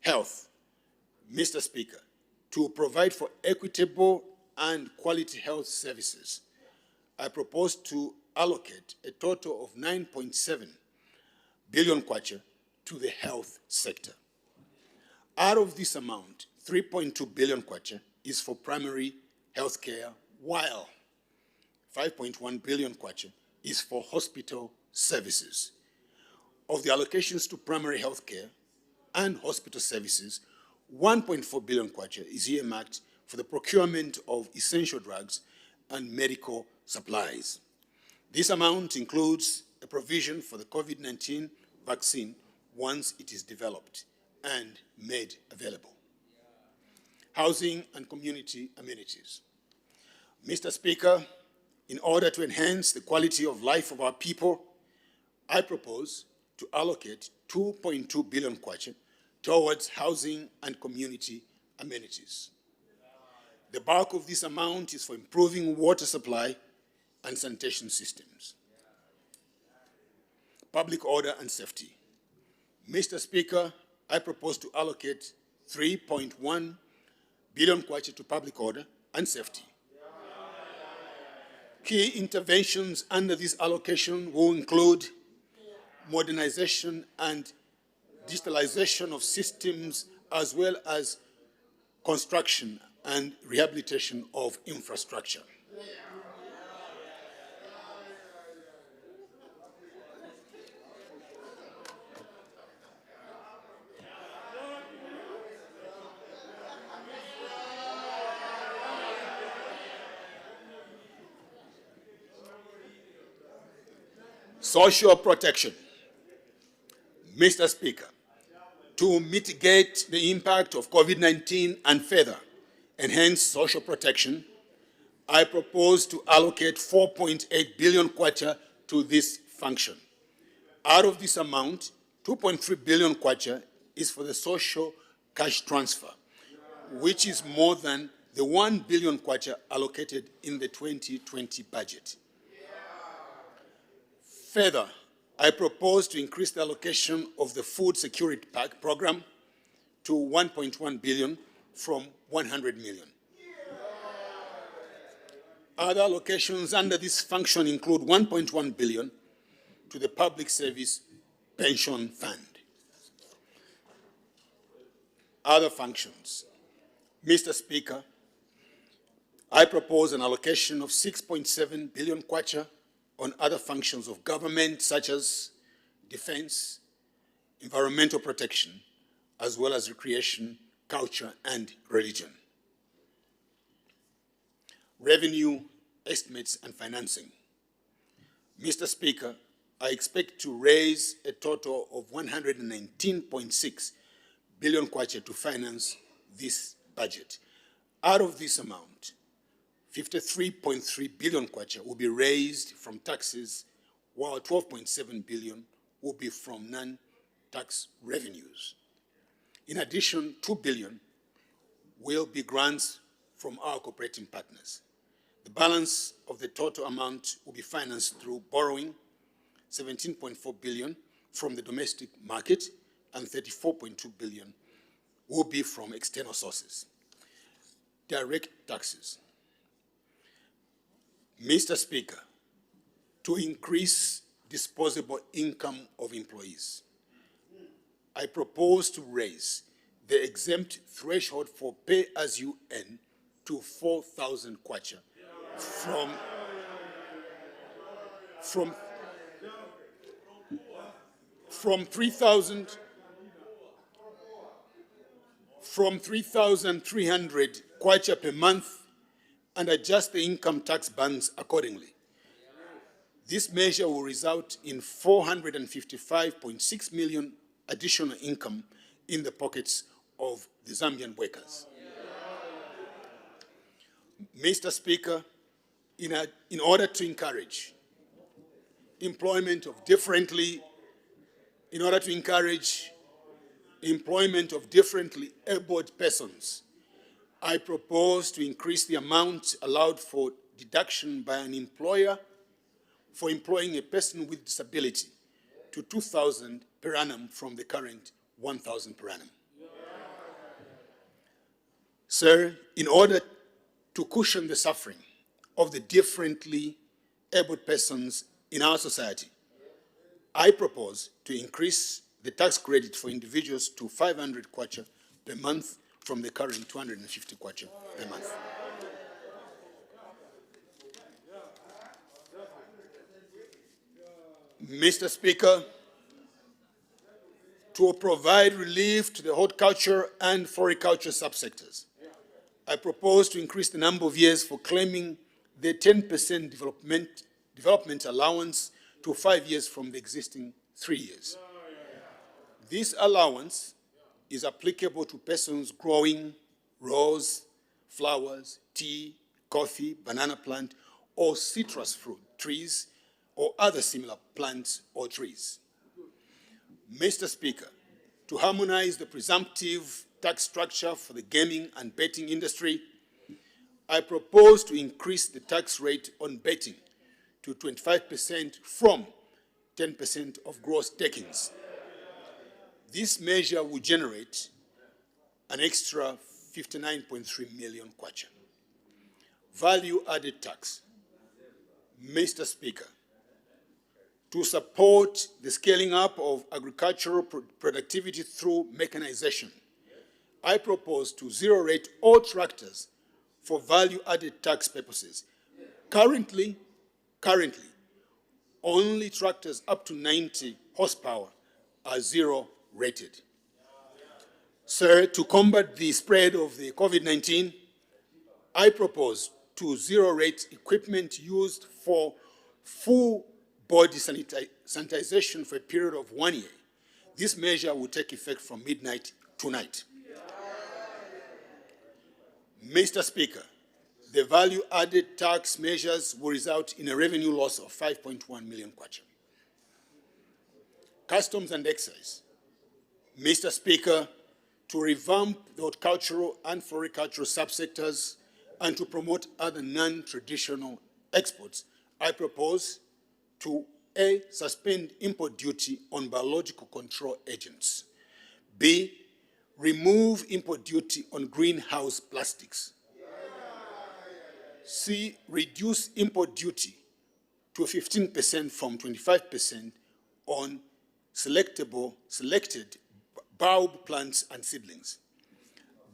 Health. Mr. Speaker, to provide for equitable and quality health services, I propose to allocate a total of 9.7 billion kwacha to the health sector. Out of this amount, 3.2 billion kwacha is for primary health care, while 5.1 billion kwacha is for hospital services. Of the allocations to primary health care, and hospital services, 1.4 billion kwacha is earmarked for the procurement of essential drugs and medical supplies. This amount includes a provision for the COVID-19 vaccine once it is developed and made available. Housing and community amenities. Mr. Speaker, in order to enhance the quality of life of our people, I propose to allocate 2.2 billion kwacha towards housing and community amenities. The bulk of this amount is for improving water supply and sanitation systems. Public order and safety. Mr. Speaker, I propose to allocate 3.1 billion kwacha to public order and safety. Key interventions under this allocation will include modernization and digitalization of systems, as well as construction and rehabilitation of infrastructure. Social protection. Mr. Speaker, to mitigate the impact of COVID-19 and further enhance social protection, I propose to allocate 4.8 billion kwacha to this function. Out of this amount, 2.3 billion kwacha is for the social cash transfer, which is more than the 1 billion kwacha allocated in the 2020 budget. Further, I propose to increase the allocation of the Food Security Pack program to 1.1 billion from 100 million. Other allocations under this function include 1.1 billion to the Public Service Pension Fund. Other functions. Mr. Speaker, I propose an allocation of 6.7 billion kwacha on other functions of government, such as defense, environmental protection, as well as recreation, culture, and religion. Revenue, estimates, and financing. Mr. Speaker, I expect to raise a total of 119.6 billion kwacha to finance this budget. Out of this amount, 53.3 billion kwacha will be raised from taxes, while 12.7 billion will be from non-tax revenues. In addition, 2 billion will be grants from our cooperating partners. The balance of the total amount will be financed through borrowing, 17.4 billion from the domestic market, and 34.2 billion will be from external sources. Direct taxes. Mr. Speaker, to increase disposable income of employees, I propose to raise the exempt threshold for pay-as-you-earn to 4,000 kwacha from 3,300 kwacha per month, and adjust the income tax bands accordingly. This measure will result in 455.6 million additional income in the pockets of the Zambian workers. Mr. Speaker, in order to encourage employment of differently abled persons, I propose to increase the amount allowed for deduction by an employer for employing a person with disability to 2,000 per annum from the current 1,000 per annum. Sir, in order to cushion the suffering of the differently abled persons in our society, I propose to increase the tax credit for individuals to 500 kwacha per month from the current 250 kwacha per month. Mr. Speaker, to provide relief to the horticulture and floriculture subsectors. I propose to increase the number of years for claiming the 10% development allowance to 5 years from the existing 3 years. This allowance is applicable to persons growing rose, flowers, tea, coffee, banana plant, or citrus fruit trees, or other similar plants or trees. Mr. Speaker, to harmonize the presumptive tax structure for the gaming and betting industry, I propose to increase the tax rate on betting to 25% from 10% of gross takings. This measure will generate an extra 59.3 million kwacha. Value-added tax. Mr. Speaker, to support the scaling up of agricultural productivity through mechanization, I propose to zero-rate all tractors for value-added tax purposes. Currently, only tractors up to 90 horsepower are zero-rated. Sir, to combat the spread of the COVID-19, I propose to zero-rate equipment used for full body sanitization for a period of 1 year. This measure will take effect from midnight tonight. Mr. Speaker, the value-added tax measures will result in a revenue loss of 5.1 million kwacha. Customs and excise. Mr. Speaker, to revamp the horticultural and floricultural subsectors and to promote other non-traditional exports, I propose to A, suspend import duty on biological control agents. B, remove import duty on greenhouse plastics. C, reduce import duty to 15% from 25% on selected bulb plants and seedlings.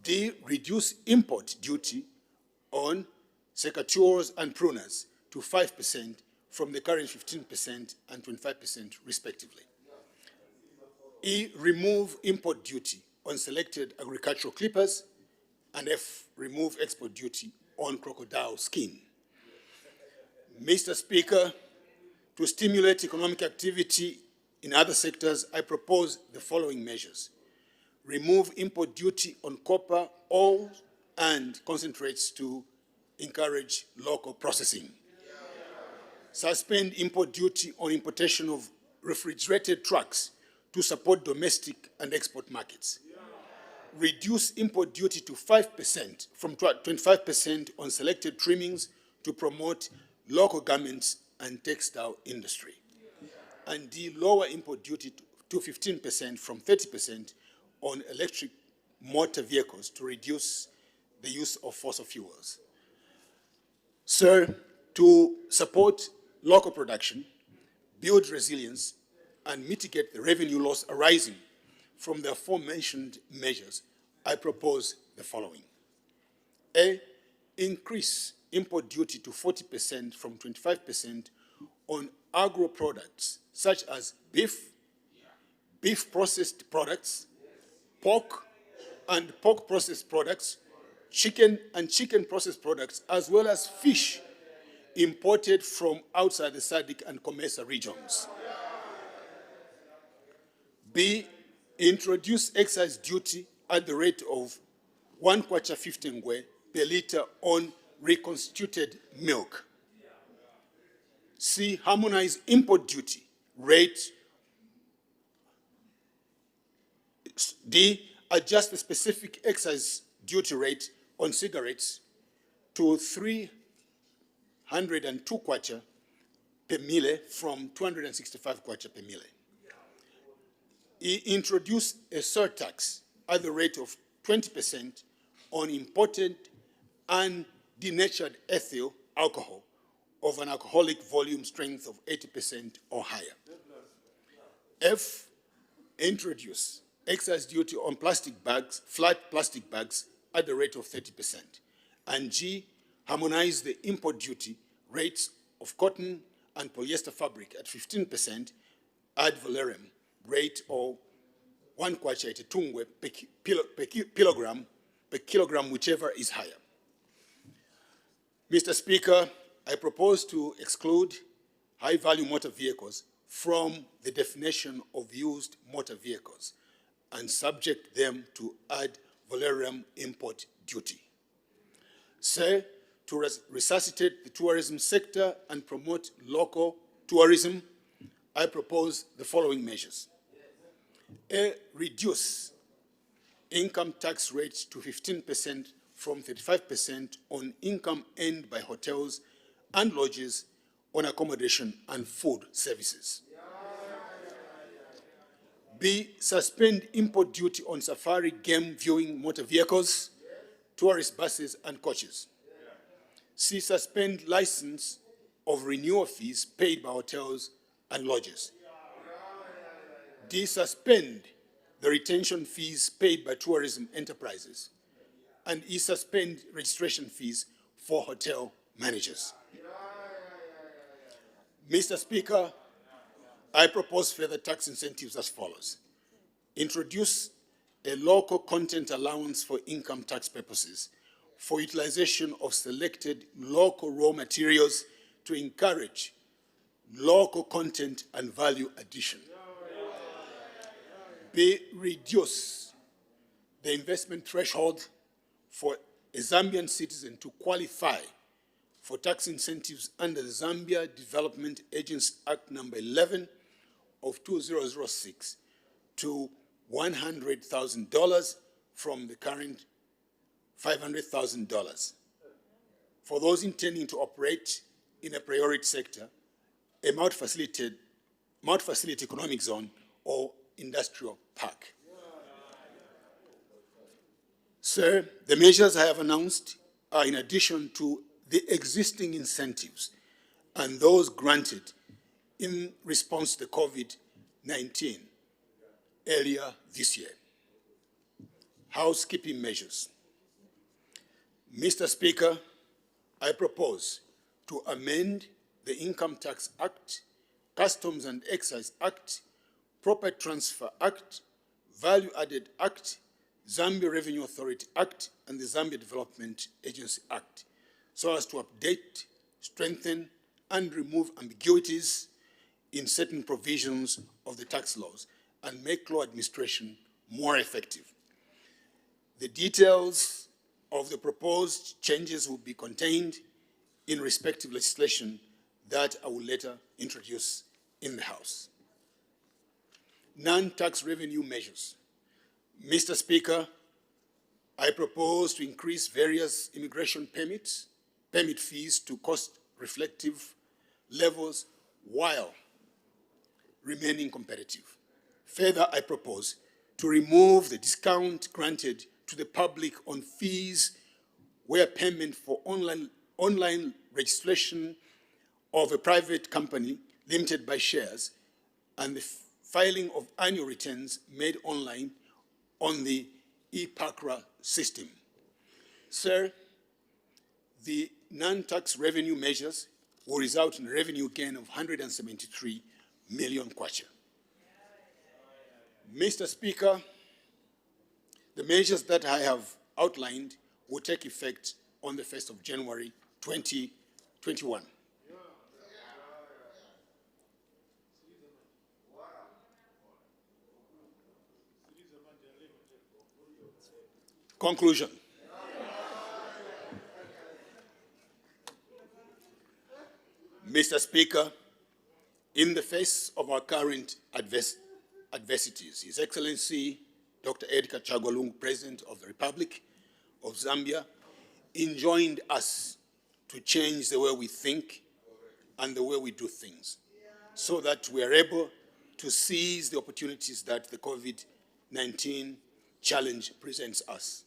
D, reduce import duty on secateurs and pruners to 5% from the current 15% and 25% respectively. E, remove import duty on selected agricultural clippers, and F, remove export duty on crocodile skin. Mr. Speaker, to stimulate economic activity in other sectors, I propose the following measures. Remove import duty on copper, ore, and concentrates to encourage local processing. Suspend import duty on importation of refrigerated trucks to support domestic and export markets. Reduce import duty to 5% from 25% on selected trimmings to promote local garments and textile industry. And D, lower import duty to 15% from 30% on electric motor vehicles to reduce the use of fossil fuels. Sir, to support local production, build resilience, and mitigate the revenue loss arising from the aforementioned measures, I propose the following. A, increase import duty to 40% from 25% on agro products such as beef, beef processed products, pork and pork processed products, chicken and chicken processed products, as well as fish imported from outside the SADC and COMESA regions. B, introduce excise duty at the rate of 1 kwacha 50 ngwe per liter on reconstituted milk. C, harmonize import duty rate. D, adjust the specific excise duty rate on cigarettes to 302 kwacha per mille from 265 kwacha per mille. E, introduce a surtax at the rate of 20% on imported and denatured ethyl alcohol of an alcoholic volume strength of 80% or higher. F, introduce excise duty on plastic bags, flat plastic bags, at the rate of 30%. And G, harmonize the import duty rates of cotton and polyester fabric at 15% ad valorem rate or 1 kwacha ititungwe per kilogram, whichever is higher. Mr. Speaker, I propose to exclude high-value motor vehicles from the definition of used motor vehicles and subject them to ad valorem import duty. Sir, to resuscitate the tourism sector and promote local tourism, I propose the following measures. A, reduce income tax rates to 15% from 35% on income earned by hotels and lodges on accommodation and food services. B, suspend import duty on safari game viewing motor vehicles, tourist buses and coaches. C, suspend license of renewal fees paid by hotels and lodges. D, suspend the retention fees paid by tourism enterprises. And E, suspend registration fees for hotel managers. Mr. Speaker, I propose further tax incentives as follows. Introduce a local content allowance for income tax purposes for utilization of selected local raw materials to encourage local content and value addition. B, reduce the investment threshold for a Zambian citizen to qualify for tax incentives under the Zambia Development Agency Act number 11 of 2006 to $100,000 from the current $500,000. For those intending to operate in a priority sector, a multi-facility economic zone or industrial park. Sir, the measures I have announced are in addition to the existing incentives and those granted in response to COVID-19 earlier this year. Housekeeping measures. Mr. Speaker, I propose to amend the Income Tax Act, Customs and Excise Act, Property Transfer Act, Value Added Act, Zambia Revenue Authority Act, and the Zambia Development Agency Act, so as to update, strengthen, and remove ambiguities in certain provisions of the tax laws and make law administration more effective. The details of the proposed changes will be contained in respective legislation that I will later introduce in the House. Non-tax revenue measures. Mr. Speaker, I propose to increase various immigration permit fees to cost-reflective levels while remaining competitive. Further, I propose to remove the discount granted to the public on fees where payment for online registration of a private company limited by shares and the filing of annual returns made online on the ePakra system. Sir, the non-tax revenue measures will result in a revenue gain of 173 million kwacha. Mr. Speaker, the measures that I have outlined will take effect on the 1st of January 2021. Conclusion. Mr. Speaker, in the face of our current adversities, His Excellency Dr. Edgar Chagwa, President of the Republic of Zambia, enjoined us to change the way we think and the way we do things so that we are able to seize the opportunities that the COVID-19 challenge presents us.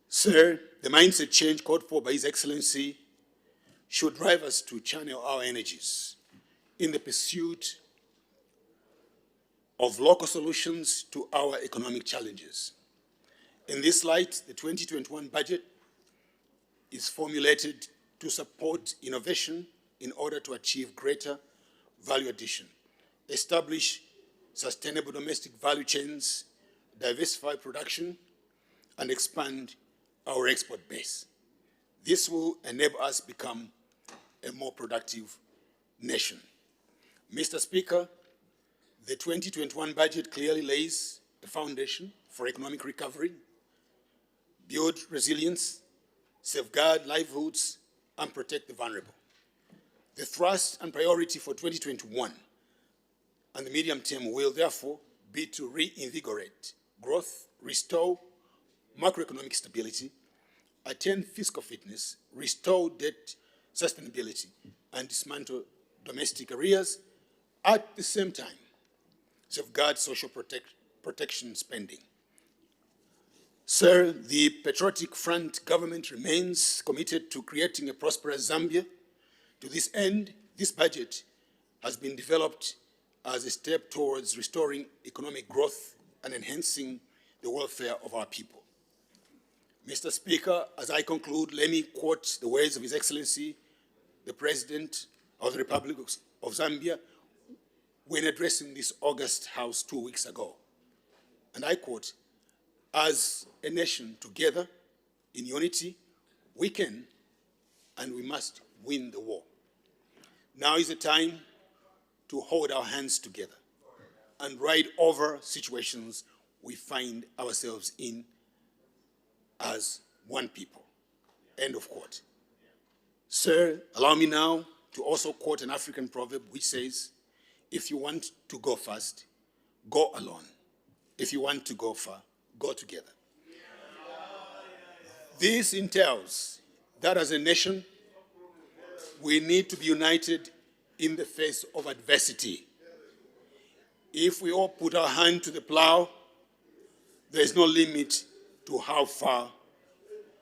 Sir, the mindset change called for by His Excellency should drive us to channel our energies in the pursuit of local solutions to our economic challenges. In this light, the 2021 budget is formulated to support innovation in order to achieve greater value addition, establish sustainable domestic value chains, diversify production, and expand our export base. This will enable us to become a more productive nation. Mr. Speaker, the 2021 budget clearly lays a foundation for economic recovery, build resilience, safeguard livelihoods, and protect the vulnerable. The thrust and priority for 2021 and the medium term will therefore be to reinvigorate growth, restore macroeconomic stability, attain fiscal fitness, restore debt sustainability, and dismantle domestic arrears, at the same time safeguard social protection spending. Sir, the Patriotic Front government remains committed to creating a prosperous Zambia. To this end, this budget has been developed as a step towards restoring economic growth and enhancing the welfare of our people. Mr. Speaker, as I conclude, let me quote the words of His Excellency, the President of the Republic of Zambia, when addressing this August House 2 weeks ago. And I quote, "As a nation together in unity, we can and we must win the war." Now is the time to hold our hands together and ride over situations we find ourselves in as one people. End of quote. Sir, allow me now to also quote an African proverb which says, "If you want to go fast, go alone. If you want to go far, go together." This entails that as a nation, we need to be united in the face of adversity. If we all put our hand to the plow, there is no limit to how far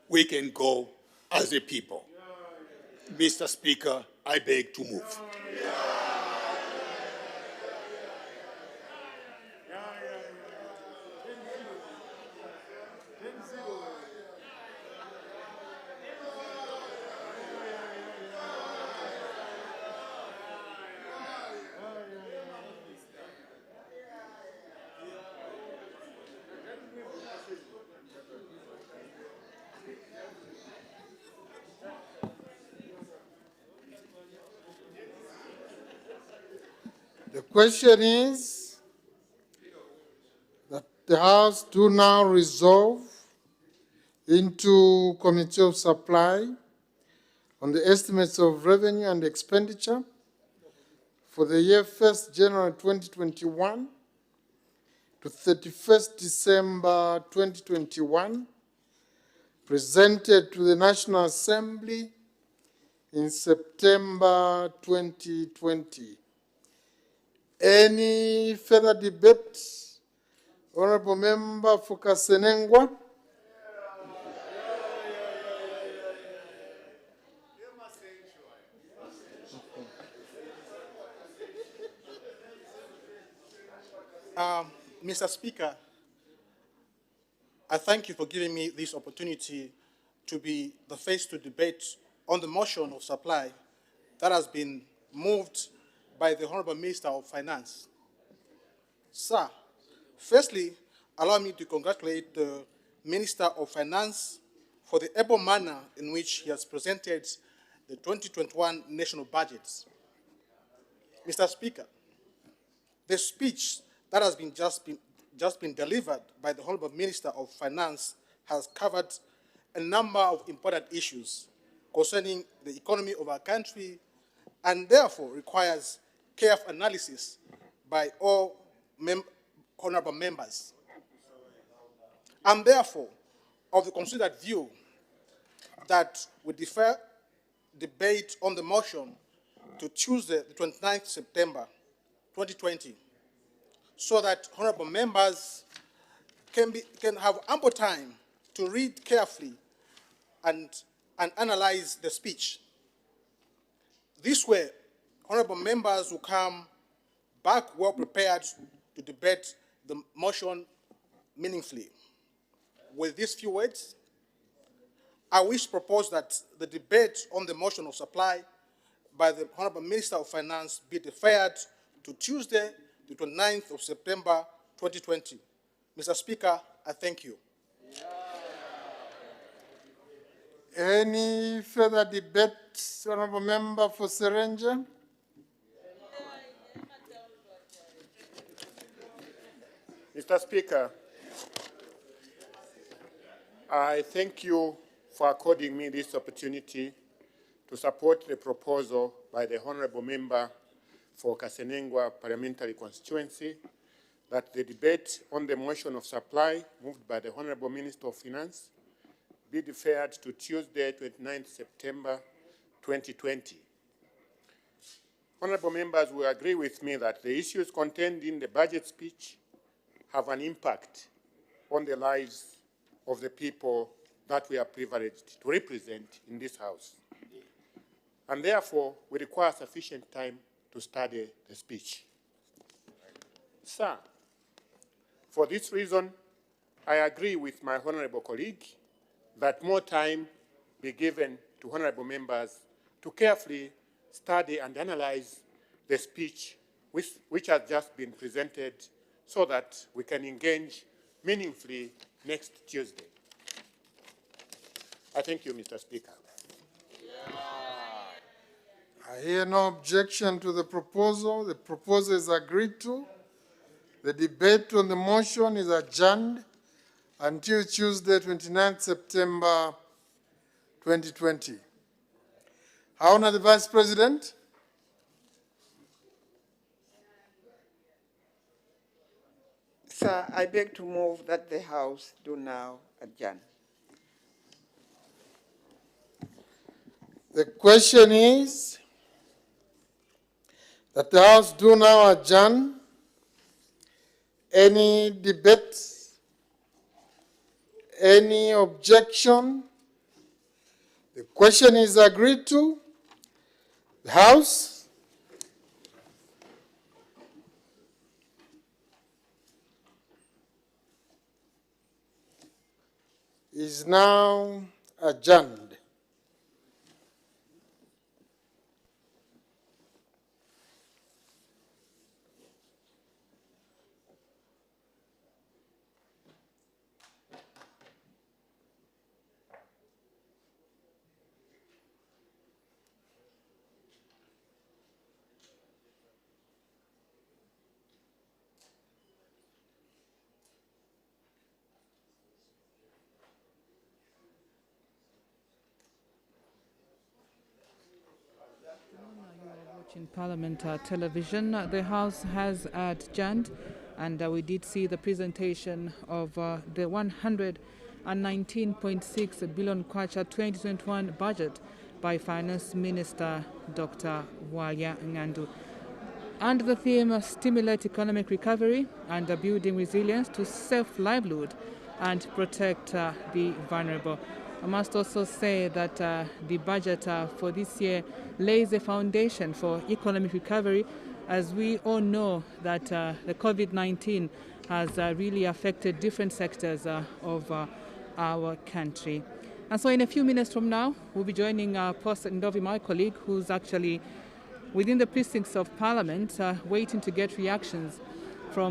we can go as a people. Mr. Speaker, I beg to move. The question is that the House do now resolve into Committee of Supply on the estimates of revenue and expenditure for the year 1st January 2021 to 31st December 2021, presented to the National Assembly in September 2020. Any further debate? Honorable Member for Kasenengwa. Mr. Speaker, I thank you for giving me this opportunity to be the face to debate on the motion of supply that has been moved by the Honorable Minister of Finance. Sir, firstly, allow me to congratulate the Minister of Finance for the able manner in which he has presented the 2021 national budgets. Mr. Speaker, the speech that has just been delivered by the Honorable Minister of Finance has covered a number of important issues concerning the economy of our country and therefore requires careful analysis by all honorable members. I'm therefore of the considered view that we defer debate on the motion to Tuesday, the 29th September 2020, so that honorable members can have ample time to read carefully and analyze the speech. This way, honorable members will come back well prepared to debate the motion meaningfully. With these few words, I wish to propose that the debate on the motion of supply by the Honorable Minister of Finance be deferred to Tuesday, the 29th of September 2020. Mr. Speaker, I thank you. Any further debate, Honourable Member for Serenja? Mr. Speaker, I thank you for according me this opportunity to support the proposal by the Honourable Member for Kasenengwa Parliamentary Constituency that the debate on the motion of supply moved by the Honourable Minister of Finance be deferred to Tuesday, 29th September 2020. Honourable members will agree with me that the issues contained in the budget speech have an impact on the lives of the people that we are privileged to represent in this House. And therefore, we require sufficient time to study the speech. Sir, for this reason, I agree with my honourable colleague that more time be given to honourable members to carefully study and analyze the speech which has just been presented so that we can engage meaningfully next Tuesday. I thank you, Mr. Speaker. I hear no objection to the proposal. The proposal is agreed to. The debate on the motion is adjourned until Tuesday, 29th September 2020. Honour the Vice President. Sir, I beg to move that the House do now adjourn. The question is that the House do now adjourn. Any debate? Any objection? The question is agreed to. The House is now adjourned. In Parliament television, the House has adjourned, and we did see the presentation of the 119.6 billion kwacha 2021 budget by Finance Minister Dr. Waya Ngandu. And the theme, stimulate economic recovery and building resilience to self-livelihood and protect the vulnerable. I must also say that the budget for this year lays a foundation for economic recovery, as we all know that the COVID-19 has really affected different sectors of our country. And so in a few minutes from now, we'll be joining Post Ndovi, my colleague, who's actually within the precincts of Parliament, waiting to get reactions